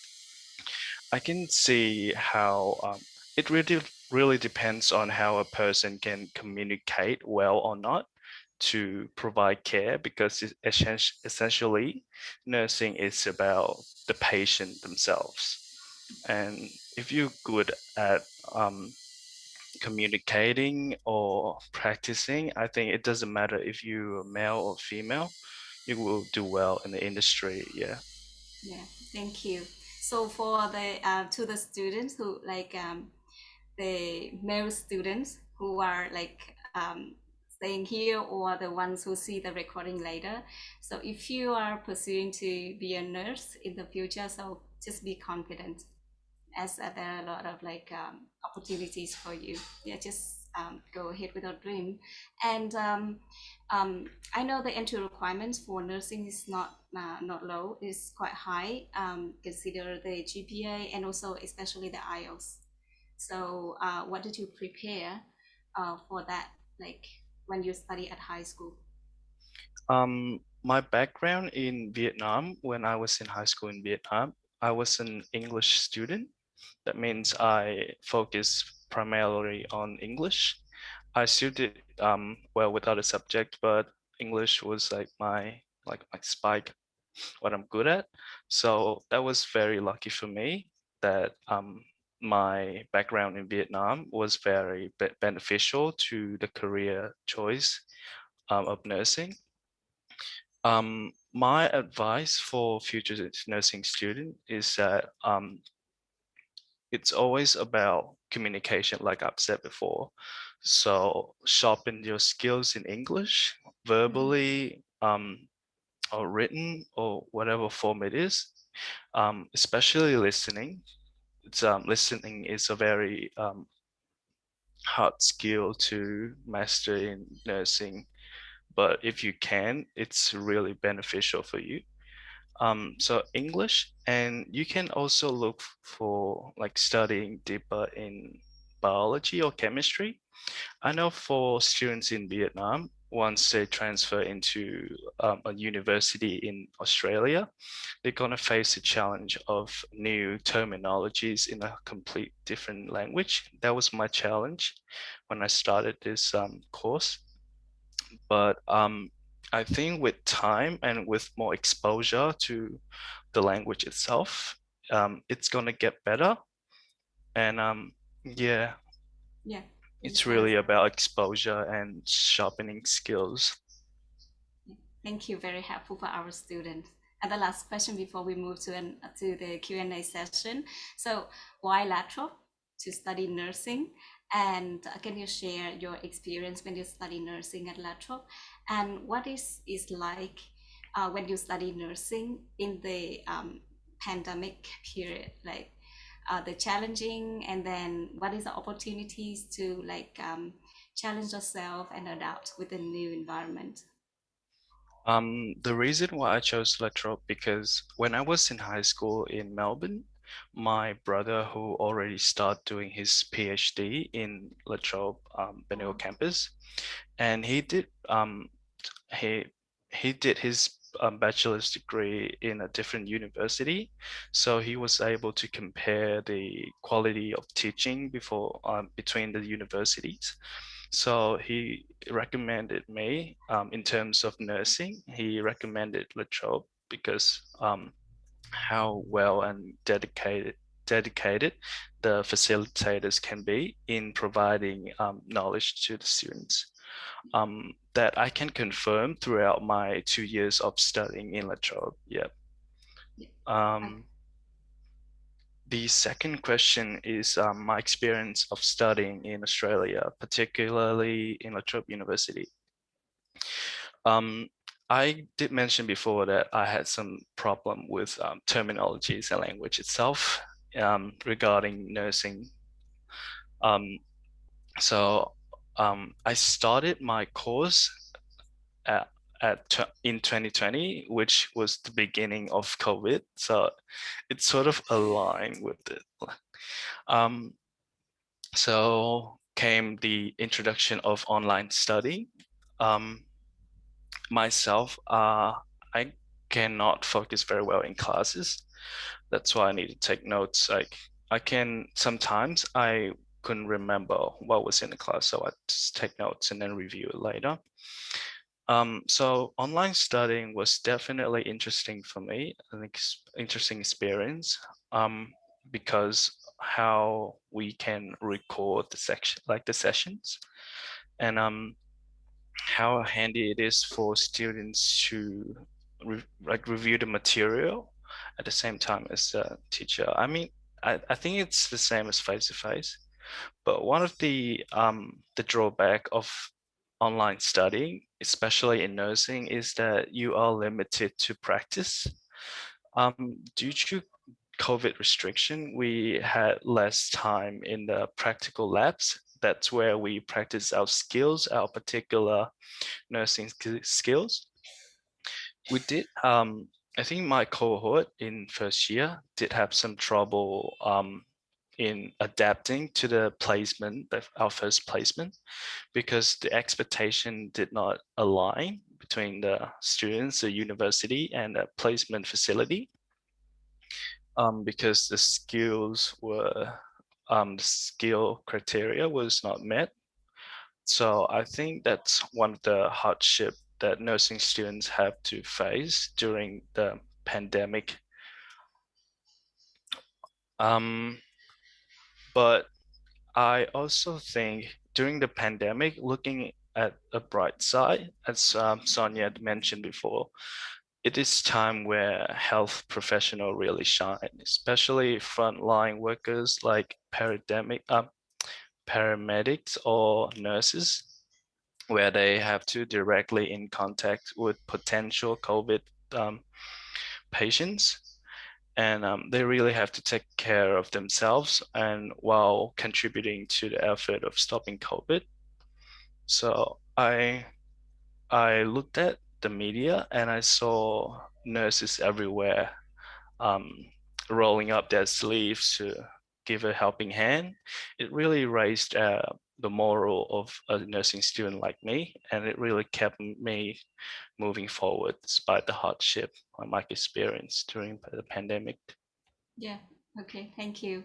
[SPEAKER 4] I can see how it really depends on how a person can communicate well or not to provide care, because essentially nursing is about the patient themselves. And if you're good at um, communicating or practicing, I think it doesn't matter if you're male or female, you will do well in the industry. Yeah.
[SPEAKER 1] yeah, thank you. So for the to the students who like the male students who are like staying here or the ones who see the recording later. So if you are pursuing to be a nurse in the future, so just be confident as there are a lot of like opportunities for you. Yeah, just go ahead with your dream. And I know the entry requirements for nursing is not low; it's quite high. Consider the GPA and also especially the IELTS. So, what did you prepare for that? Like when you study at high school?
[SPEAKER 4] My background in Vietnam, when I was in high school in Vietnam, I was an English student. That means I focus primarily on English. I still did well with other subjects, but English was like my spike, what I'm good at. So that was very lucky for me that my background in Vietnam was very beneficial to the career choice of nursing. My advice for future nursing student is that it's always about communication, like I've said before. So sharpen your skills in English, verbally, or written, or whatever form it is, especially listening. Listening is a very hard skill to master in nursing, but if you can, it's really beneficial for you. So English, and you can also look for like studying deeper in biology or chemistry. I know for students in Vietnam, once they transfer into a university in Australia, they're going to face the challenge of new terminologies in a complete different language. That was my challenge when I started this course. But I think with time and with more exposure to the language itself, it's going to get better. And yeah,
[SPEAKER 1] Yeah.
[SPEAKER 4] it's really about exposure and sharpening skills.
[SPEAKER 1] Thank you. Very helpful for our students. And the last question before we move to the Q&A session. So why Latrobe to study nursing? And can you share your experience when you study nursing at Latrobe? And what is like when you study nursing in the pandemic period? Like the challenging, and then what is the opportunities to like challenge yourself and adapt with a new environment?
[SPEAKER 4] The reason why I chose Latrobe, because when I was in high school in Melbourne, my brother who already started doing his PhD in Latrobe Bendigo campus, and he he did his bachelor's degree in a different university, so he was able to compare the quality of teaching between the universities. So he recommended me in terms of nursing. He recommended Latrobe because how well and dedicated the facilitators can be in providing knowledge to the students. That I can confirm throughout my 2 years of studying in Latrobe. Yeah. The second question is my experience of studying in Australia, particularly in Latrobe University. I did mention before that I had some problem with terminologies and language itself regarding nursing. So I started my course in 2020, which was the beginning of COVID. So it's sort of aligned with it. So came the introduction of online study. Myself, I cannot focus very well in classes. That's why I need to take notes. Like sometimes I couldn't remember what was in the class, so I just take notes and then review it later. So online studying was definitely interesting for me, an interesting experience, because how we can record the sessions, and how handy it is for students to review the material at the same time as the teacher. I mean, I think it's the same as face-to-face, but one of the drawback of online studying, especially in nursing, is that you are limited to practice. Due to COVID restriction, we had less time in the practical labs. That's where we practice our skills, our particular nursing skills. We did, I think my cohort in first year did have some trouble in adapting to the placement, our first placement, because the expectation did not align between the students, the university, and the placement facility, because the skill criteria was not met. So I think that's one of the hardship that nursing students have to face during the pandemic. But I also think during the pandemic, looking at a bright side, as Sonia had mentioned before, it is time where health professionals really shine, especially frontline workers like paramedics or nurses, where they have to directly in contact with potential COVID patients. And they really have to take care of themselves and while contributing to the effort of stopping COVID. So I looked at the media and I saw nurses everywhere um, rolling up their sleeves to give a helping hand. It really raised the moral of a nursing student like me, and it really kept me moving forward despite the hardship I might experience during the pandemic.
[SPEAKER 1] Yeah. Okay. Thank you.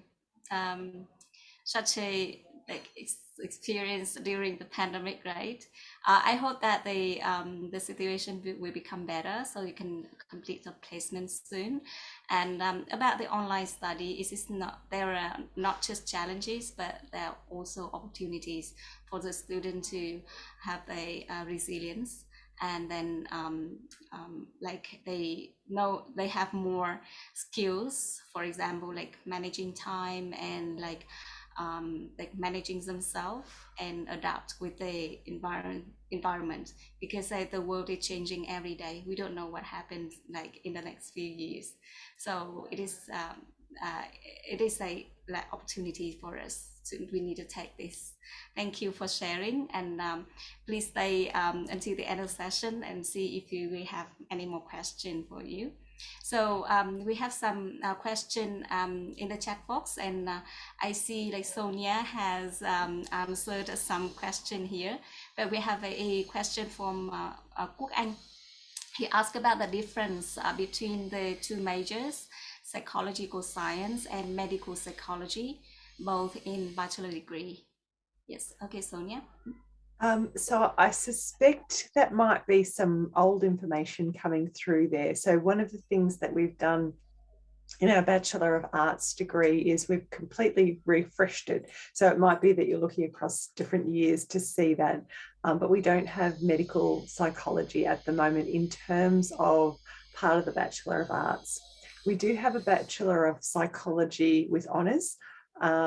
[SPEAKER 1] Um, Such a experience during the pandemic, right? I hope that the situation will become better, so you can complete the placement soon. And about the online study, it is not there are not just challenges, but there are also opportunities for the student to have a resilience, and then like they know they have more skills, for example like managing time and like managing themselves and adapt with the environment, because the world is changing every day. We don't know what happens like in the next few years, so it is a like opportunity for us. So we need to take this. Thank you for sharing, and please stay until the end of the session and see if we have any more question for you. So we have some question in the chat box, and I see like Sonia has answered some question here, but we have a question from Quốc Anh. He asked about the difference between the two majors, psychological science and medical psychology, both in bachelor degree. Yes, okay, Sonia.
[SPEAKER 2] So I suspect that might be some old information coming through there. So one of the things that we've done in our Bachelor of Arts degree is we've completely refreshed it. So it might be that you're looking across different years to see that, but we don't have medical psychology at the moment in terms of part of the Bachelor of Arts. We do have a Bachelor of Psychology with honours,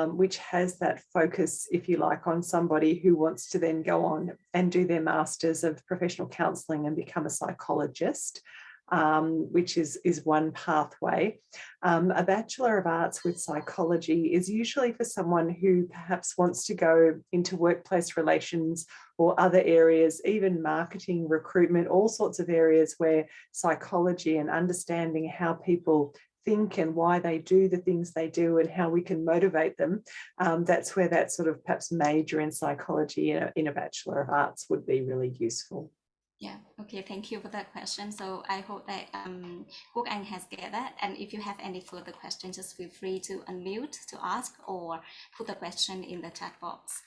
[SPEAKER 2] which has that focus, if you like, on somebody who wants to then go on and do their Masters of Professional Counselling and become a psychologist. Which is one pathway. A Bachelor of Arts with Psychology is usually for someone who perhaps wants to go into workplace relations or other areas, even marketing, recruitment, all sorts of areas where psychology and understanding how people think and why they do the things they do and how we can motivate them. That's where that sort of perhaps major in psychology in a Bachelor of Arts would be really useful.
[SPEAKER 1] Yeah, okay, thank you for that question. So I hope that Quốc Anh has get that. And if you have any further questions, just feel free to unmute to ask or put the question in the chat box.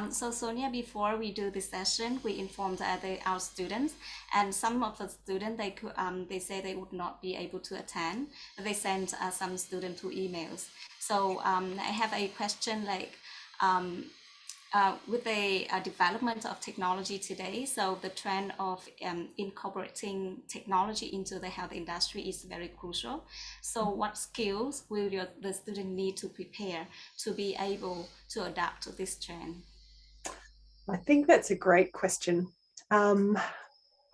[SPEAKER 1] So Sonia, before we do this session, we informed our students, and some of the students, they say they would not be able to attend. They sent some students 2 emails. So I have a question like, with the development of technology today, so the trend of incorporating technology into the health industry is very crucial. So what skills will the student need to prepare to be able to adapt to this trend?
[SPEAKER 2] I think that's a great question. On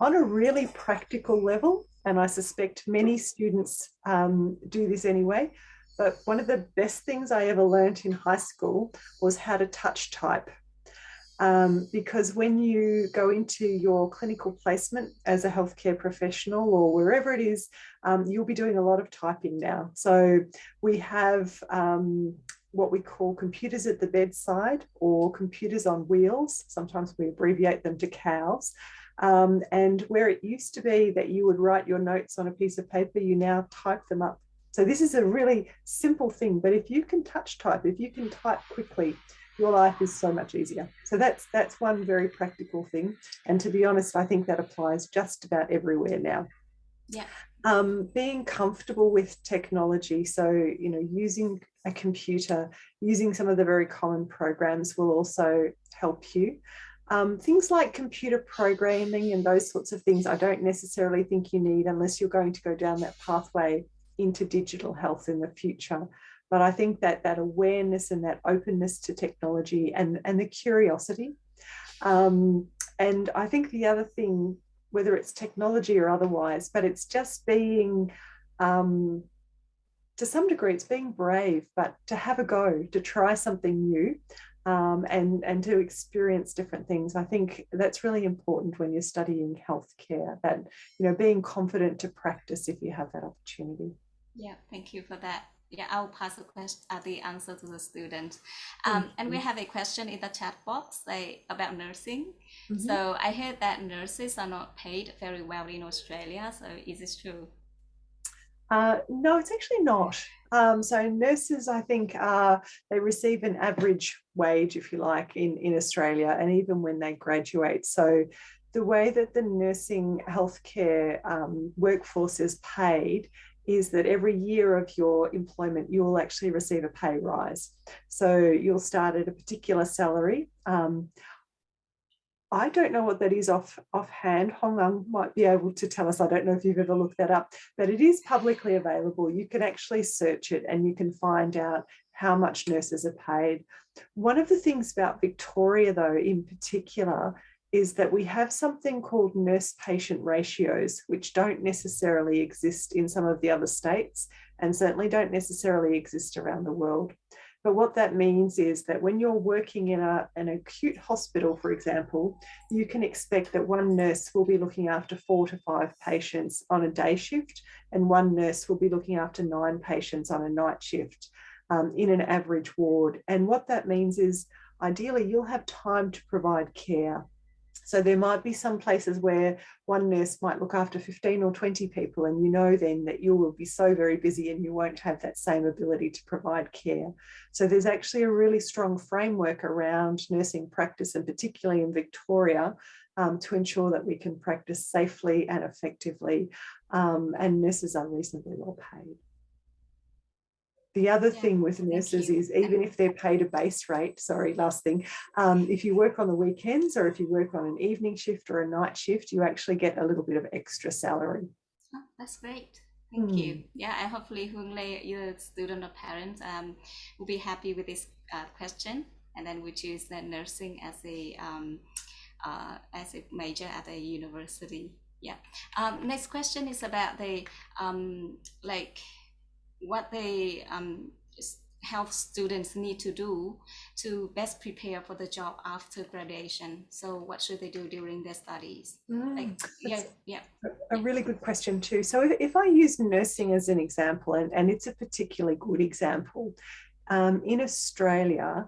[SPEAKER 2] a really practical level, and I suspect many students do this anyway, but one of the best things I ever learned in high school was how to touch type. Because when you go into your clinical placement as a healthcare professional or wherever it is, you'll be doing a lot of typing now. So we have what we call computers at the bedside or computers on wheels. Sometimes we abbreviate them to cows. And where it used to be that you would write your notes on a piece of paper, you now type them up. So this is a really simple thing, but if you can touch type, if you can type quickly, your life is so much easier. So that's one very practical thing. And to be honest, I think that applies just about everywhere now.
[SPEAKER 1] Yeah.
[SPEAKER 2] Being comfortable with technology, so using a computer, using some of the very common programs will also help you. Things like computer programming and those sorts of things, I don't necessarily think you need unless you're going to go down that pathway into digital health in the future. But I think that that awareness and that openness to technology and the curiosity. And I think the other thing, whether it's technology or otherwise, but it's just being, to some degree, it's being brave, but to have a go, to try something new, and to experience different things. I think that's really important when you're studying healthcare, that, being confident to practice if you have that opportunity.
[SPEAKER 1] Yeah, thank you for that. Yeah, I'll pass the answer to the student.
[SPEAKER 2] Thank
[SPEAKER 1] And we
[SPEAKER 2] you.
[SPEAKER 1] have a question in the chat box about nursing.
[SPEAKER 2] Mhm.
[SPEAKER 1] So I heard that nurses are not paid very well in Australia. So is this true?
[SPEAKER 2] No, it's actually not. So nurses, I think, they receive an average wage, if you like, in Australia, and even when they graduate. So the way that the nursing healthcare workforce is paid is that every year of your employment, you will actually receive a pay rise. So you'll start at a particular salary. I don't know what that is offhand. Hong Ang might be able to tell us. I don't know if you've ever looked that up, but it is publicly available. You can actually search it and you can find out how much nurses are paid. One of the things about Victoria, though, in particular, is that we have something called nurse-patient ratios, which don't necessarily exist in some of the other states and certainly don't necessarily exist around the world. But what that means is that when you're working in an acute hospital, for example, you can expect that one nurse will be looking after 4 to 5 patients on a day shift, and one nurse will be looking after 9 patients on a night shift in an average ward. And what that means is ideally you'll have time to provide care. So there might be some places where one nurse might look after 15 or 20 people, and then that you will be so very busy and you won't have that same ability to provide care. So there's actually a really strong framework around nursing practice, and particularly in Victoria, to ensure that we can practice safely and effectively, and nurses are reasonably well paid. The other thing with nurses is even if they're paid a base rate, last thing, if you work on the weekends or if you work on an evening shift or a night shift, you actually get a little bit of extra salary.
[SPEAKER 1] Oh, that's great. Thank you. Yeah, and hopefully Hung Lei, your student or parents, will be happy with this question, and then we choose the nursing as a major at a university. Yeah. Next question is about the what the health students need to do to best prepare for the job after graduation. So what should they do during their studies? A
[SPEAKER 2] really good question too. So if I use nursing as an example, and it's a particularly good example, in Australia,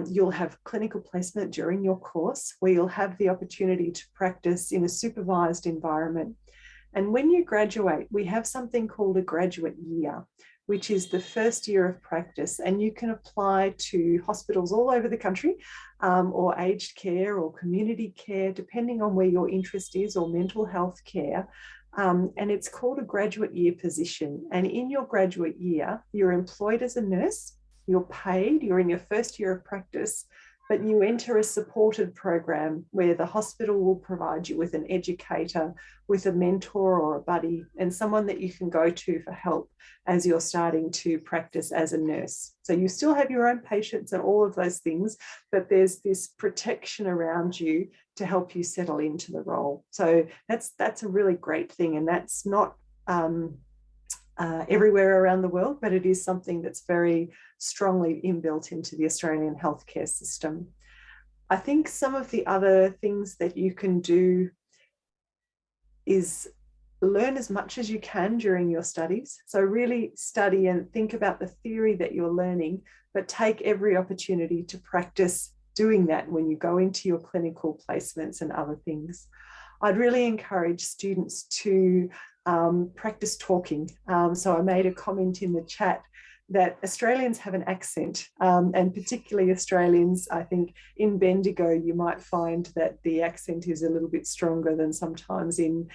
[SPEAKER 2] you'll have clinical placement during your course where you'll have the opportunity to practice in a supervised environment. And when you graduate, we have something called a graduate year, which is the first year of practice. And you can apply to hospitals all over the country, or aged care or community care, depending on where your interest is, or mental health care. And it's called a graduate year position. And in your graduate year, you're employed as a nurse, you're paid, you're in your first year of practice, but you enter a supported program where the hospital will provide you with an educator, with a mentor or a buddy, and someone that you can go to for help as you're starting to practice as a nurse. So you still have your own patients and all of those things, but there's this protection around you to help you settle into the role. So that's a really great thing, and that's not everywhere around the world, but it is something that's very strongly inbuilt into the Australian healthcare system. I think some of the other things that you can do is learn as much as you can during your studies. So really study and think about the theory that you're learning, but take every opportunity to practice doing that when you go into your clinical placements and other things. I'd really encourage students to practice talking. So I made a comment in the chat that Australians have an accent, and particularly Australians, I think in Bendigo, you might find that the accent is a little bit stronger than sometimes in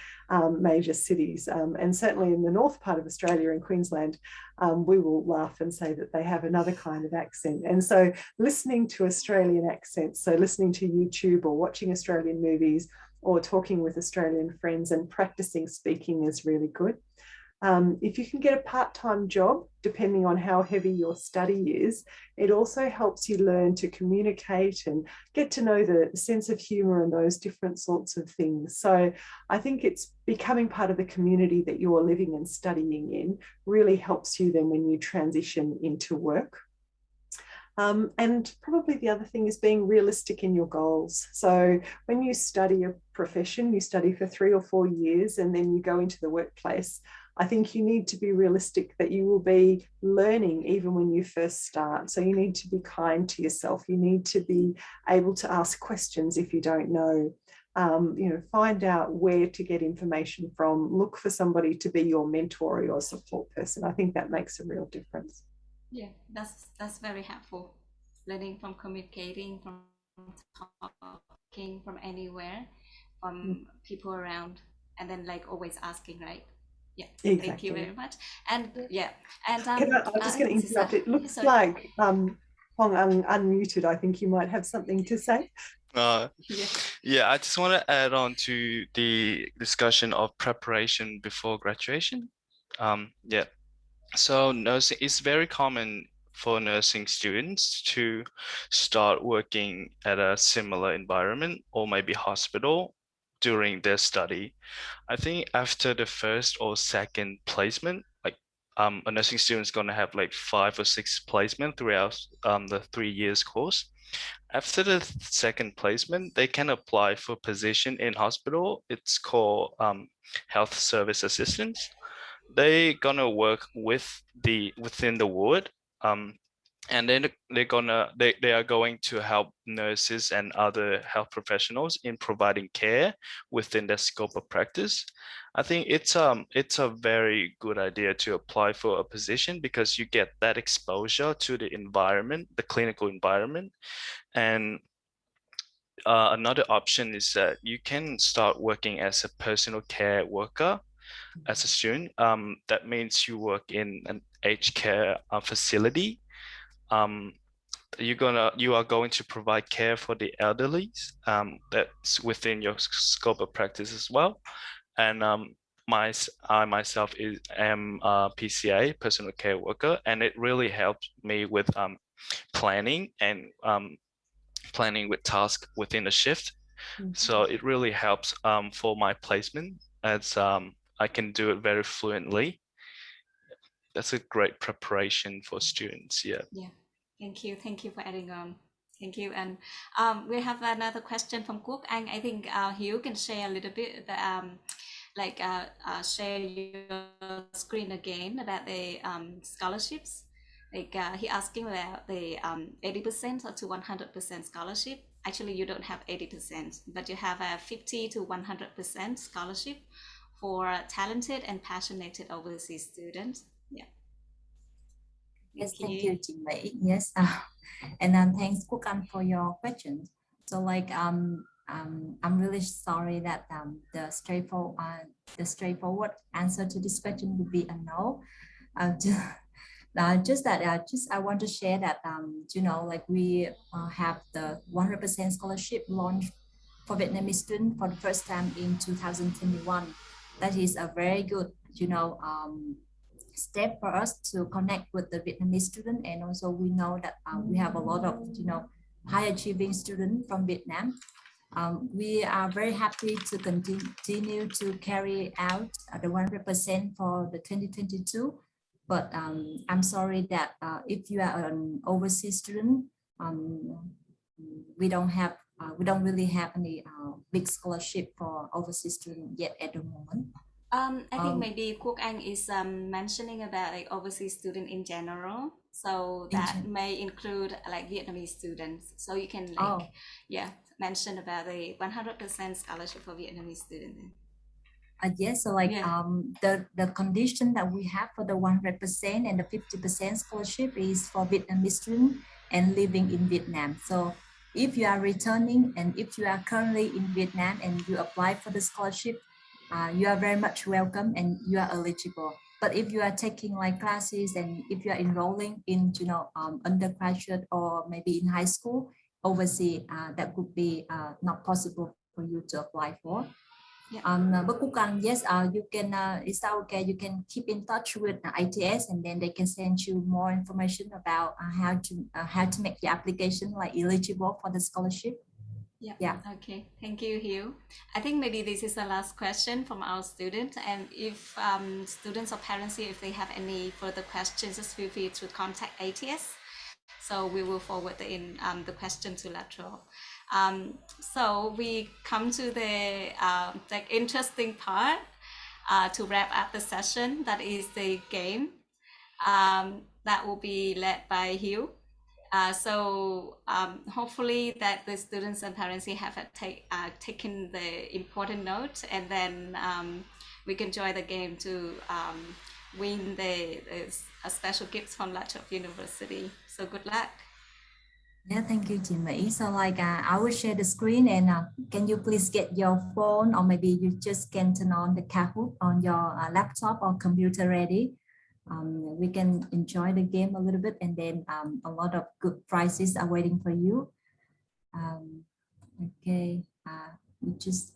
[SPEAKER 2] major cities. And certainly in the north part of Australia, in Queensland, we will laugh and say that they have another kind of accent. And so listening to Australian accents, so listening to YouTube or watching Australian movies or talking with Australian friends and practicing speaking is really good. If you can get a part-time job, depending on how heavy your study is, it also helps you learn to communicate and get to know the sense of humour and those different sorts of things. So I think it's becoming part of the community that you're living and studying in really helps you then when you transition into work. And probably the other thing is being realistic in your goals. So when you study a profession, you study for 3 or 4 years and then you go into the workplace, I think you need to be realistic that you will be learning even when you first start. So you need to be kind to yourself. You need to be able to ask questions if you don't know. Find out where to get information from. Look for somebody to be your mentor or your support person. I think that makes a real difference.
[SPEAKER 1] Yeah, that's very helpful. Learning from communicating, from talking, from anywhere, from people around, and then like always asking, right? Yeah,
[SPEAKER 2] exactly.
[SPEAKER 1] Thank you very much. And yeah, and
[SPEAKER 2] I'm just going to interrupt. It looks like Hong unmuted. I think you might have something to say.
[SPEAKER 4] Yeah, I just want to add on to the discussion of preparation before graduation. Yeah, so nursing is very common for nursing students to start working at a similar environment or maybe hospital during their study. I think after the first or second placement, like a nursing student is going to have like 5 or 6 placement throughout the 3 years course. After the second placement, they can apply for position in hospital. It's called health service assistants. They gonna work within the ward, and then they are going to help nurses and other health professionals in providing care within their scope of practice. I think it's a very good idea to apply for a position because you get that exposure to the environment, the clinical environment. And another option is that you can start working as a personal care worker as a student. That means you work in an aged care facility. You are going to provide care for the elderly. That's within your scope of practice as well. And I myself am a PCA, personal care worker, and it really helped me with planning and planning with tasks within a shift. So it really helps for my placement as I can do it very fluently. That's a great preparation for students. Yeah.
[SPEAKER 1] Thank you for adding on. Thank you. And we have another question from Quốc Anh. I think Hiếu can share a little bit share your screen again about the scholarships. He asking about the 80% or to 100% scholarship. Actually, you don't have 80%, but you have a 50 to 100% scholarship for talented and passionate overseas students. Yeah.
[SPEAKER 3] Yes, thank you, Jin Mei. Yes, and thanks, Quốc Anh, for your question. So, I'm really sorry that the straightforward answer to this question would be a no. I want to share that we have the 100% scholarship launched for Vietnamese students for the first time in 2021. That is a very good step for us to connect with the Vietnamese student, and also we know that we have a lot of high achieving students from Vietnam. We are very happy to continue to carry out the 100% for the 2022. But I'm sorry that if you are an overseas student, we don't really have any big scholarship for overseas students yet at the moment.
[SPEAKER 1] I think maybe Quốc Anh is mentioning about like overseas student in general, so that may include like Vietnamese students. So you can mention about the 100% scholarship for Vietnamese students.
[SPEAKER 3] Yes, so like
[SPEAKER 1] Yeah.
[SPEAKER 3] the condition that we have for the 100% and the 50% scholarship is for Vietnamese students and living in Vietnam. So if you are returning and if you are currently in Vietnam and you apply for the scholarship, you are very much welcome and you are eligible. But if you are taking like classes and if you are enrolling in, undergraduate or maybe in high school overseas, that could be not possible for you to apply for.
[SPEAKER 1] Yeah.
[SPEAKER 3] But Kukan, yes, you can, is that okay? You can keep in touch with ITS and then they can send you more information about how to make the application like eligible for the scholarship. Yeah.
[SPEAKER 1] Okay. Thank you, Hiếu. I think maybe this is the last question from our student. And if students or parents here, if they have any further questions, just feel free to contact ATS. So we will forward the question to Lateral. So we come to the interesting part to wrap up the session. That is the game. That will be led by Hiếu. So hopefully that the students and parents here have taken the important note, and then we can join the game to win a special gift from Lathrop University. So good luck.
[SPEAKER 3] Yeah, thank you, Jimmy. So like I will share the screen and can you please get your phone or maybe you just can turn on the Kahoot on your laptop or computer ready. We can enjoy the game a little bit and then a lot of good prizes are waiting for you. Okay, you just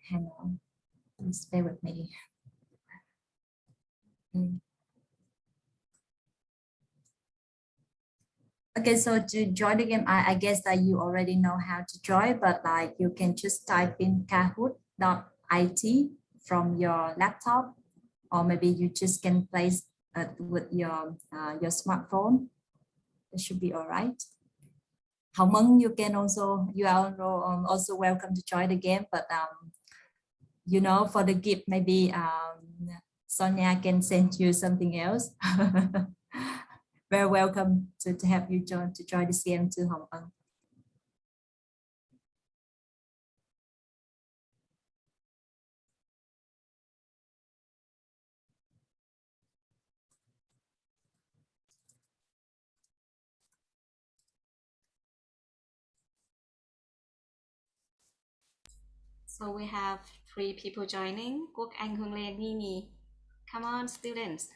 [SPEAKER 3] hang on, please bear with me. Okay, so to join the game, I guess that you already know how to join, but like you can just type in kahoot.it from your laptop, or maybe you just can place it with your smartphone. It should be all right. Hồng Mân, you are also welcome to join the game, but for the gift, maybe Sonia can send you something else. Very welcome to have you join this game too, Hồng Ân.
[SPEAKER 1] So we have 3 people joining. Quốc Anh, Hương Lê, Nini. Come on, students.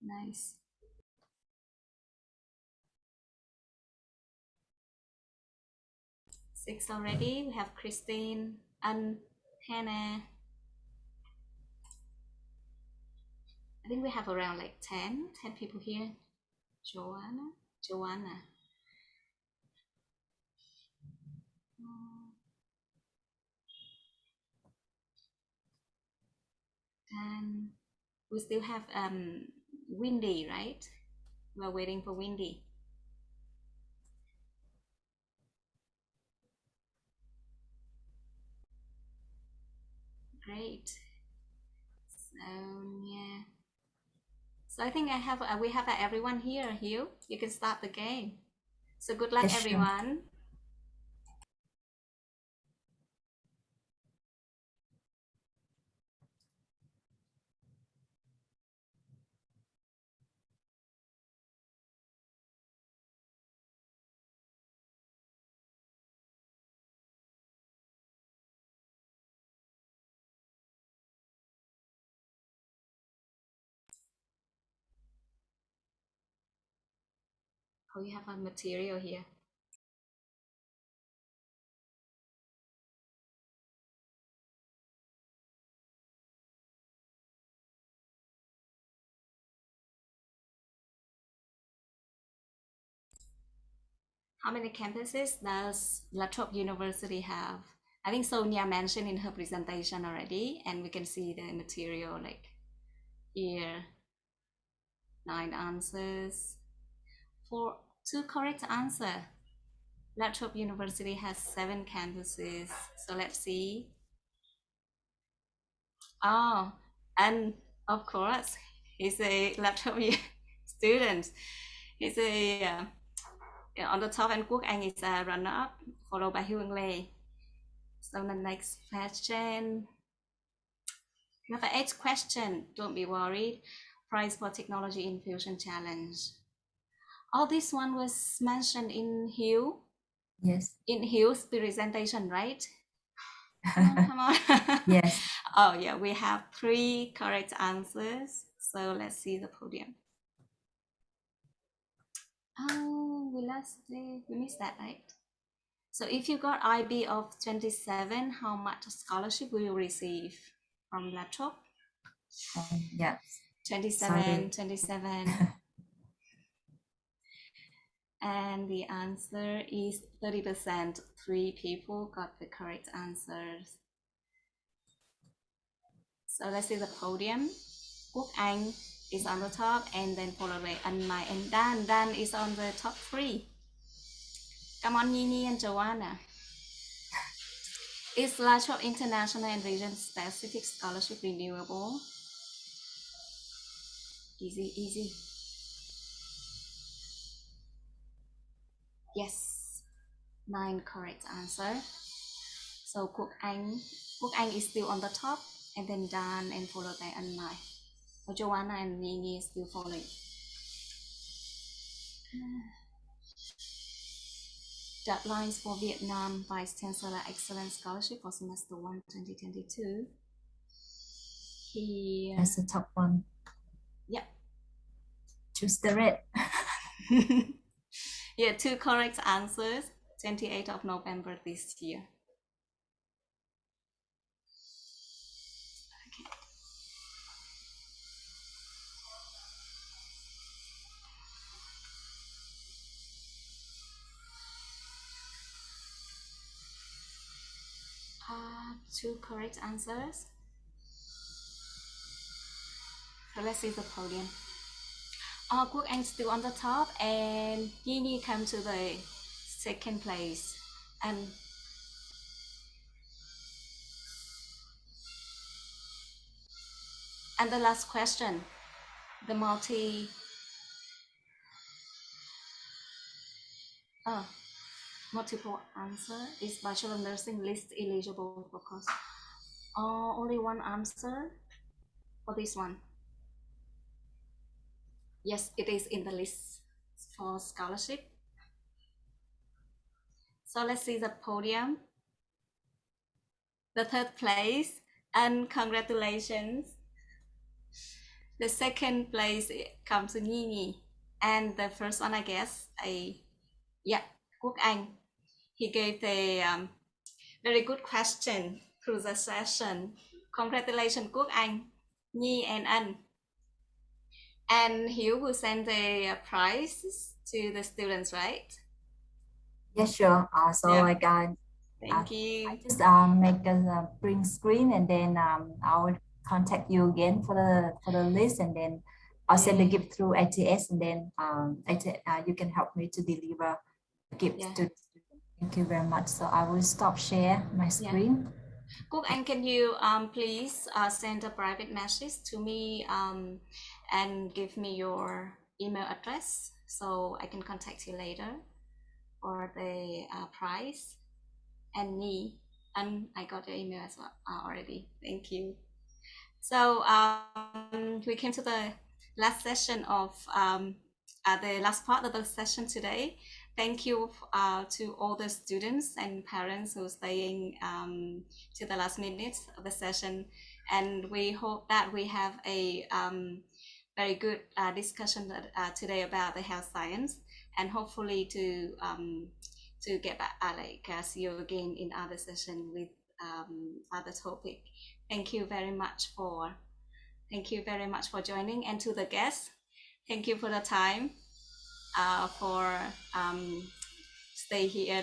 [SPEAKER 1] Nice. Six already. We have Christine, Ann, Hannah. I think we have around like 10 people here. Joanna. And we still have Windy, right? We're waiting for Windy. Great. So yeah. So I think we have everyone here. Hiếu, you can start the game. So good luck,
[SPEAKER 3] Yes, sure.
[SPEAKER 1] everyone. Oh, you have a material here. How many campuses does Lathrop University have? I think Sonia mentioned in her presentation already, and we can see the material like here. 9 answers. For 2 correct answer. Lathrop University has 7 campuses. So let's see. Oh, and of course, he's a laptop student. He's on the top, and Quốc Anh is a runner-up, followed by Huong Lê. So the next question, number 8 question. Don't be worried. Prize for Technology Infusion Challenge. Oh, this one was mentioned in Hugh.
[SPEAKER 3] Yes.
[SPEAKER 1] In Hugh's presentation, right? Come on.
[SPEAKER 3] Yes.
[SPEAKER 1] Oh yeah, we have 3 correct answers. So let's see the podium. Oh, we missed that, right? So if you got IB of 27, how much scholarship will you receive from laptop?
[SPEAKER 3] Yes.
[SPEAKER 1] 27,
[SPEAKER 3] Sorry.
[SPEAKER 1] 27. And the answer is 30%. 3 people got the correct answers. So let's see the podium. Quốc Anh is on the top, and then followed by Anh Mai and Dan. Dan is on the top 3. Come on, Nini and Joanna. Is laptop international and region specific scholarship renewable? Easy, easy. Yes, 9 correct answer. So Quốc Anh is still on the top, and then Dan and followed by Anh Mai. Joanna and Nini is still following. Deadlines for Vietnam Vice Chancellor Excellence Scholarship for Semester 1 2022. Here.
[SPEAKER 3] That's the top one.
[SPEAKER 1] Yep.
[SPEAKER 3] Choose the red.
[SPEAKER 1] Yeah, 2 correct answers, 28th of November this year. Okay. Two correct answers. So let's see the podium. Quốc Anh still on the top, and Nini come to the second place. And the last question, the multiple answer is Bachelor of Nursing list eligible for course. Only one answer for this one. Yes, it is in the list for scholarship. So let's see the podium. The third place, and congratulations. The second place comes to Nini, and the first one, I guess, Quốc Anh. He gave the very good question through the session. Congratulations, Quốc Anh, Nhi, and Anh. And Hiếu will send the prizes to the students, right?
[SPEAKER 3] Yes, sure. So
[SPEAKER 1] Yeah.
[SPEAKER 3] I got.
[SPEAKER 1] Thank you.
[SPEAKER 3] I just make a print screen, and then I'll contact you again for the list, and then I'll send the gift through ATS, and then you can help me to deliver the gift to the student. Thank you very much. So I will stop share my screen.
[SPEAKER 1] Quốc Anh, can you please send a private message to me and give me your email address so I can contact you later for the prize? And me, and I got your email as well already. Thank you. So we came to the last session of the last part of the session today. Thank you to all the students and parents who are staying to the last minutes of the session, and we hope that we have a very good discussion today about the health science, and hopefully to get back, see you again in other session with other topic. Thank you very much for joining, and to the guests, thank you for the time, for stay here,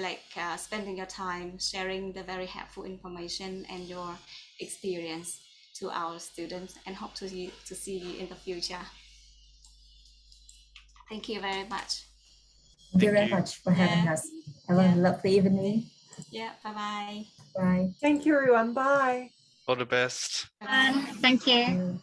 [SPEAKER 1] spending your time sharing the very helpful information and your experience to our students, and hope to see you in the future. Thank you very much.
[SPEAKER 3] Thank you very much for having us. Have a lovely evening.
[SPEAKER 1] Yeah, bye-bye.
[SPEAKER 3] Bye.
[SPEAKER 2] Thank you, everyone. Bye.
[SPEAKER 4] All the best.
[SPEAKER 5] Thank you.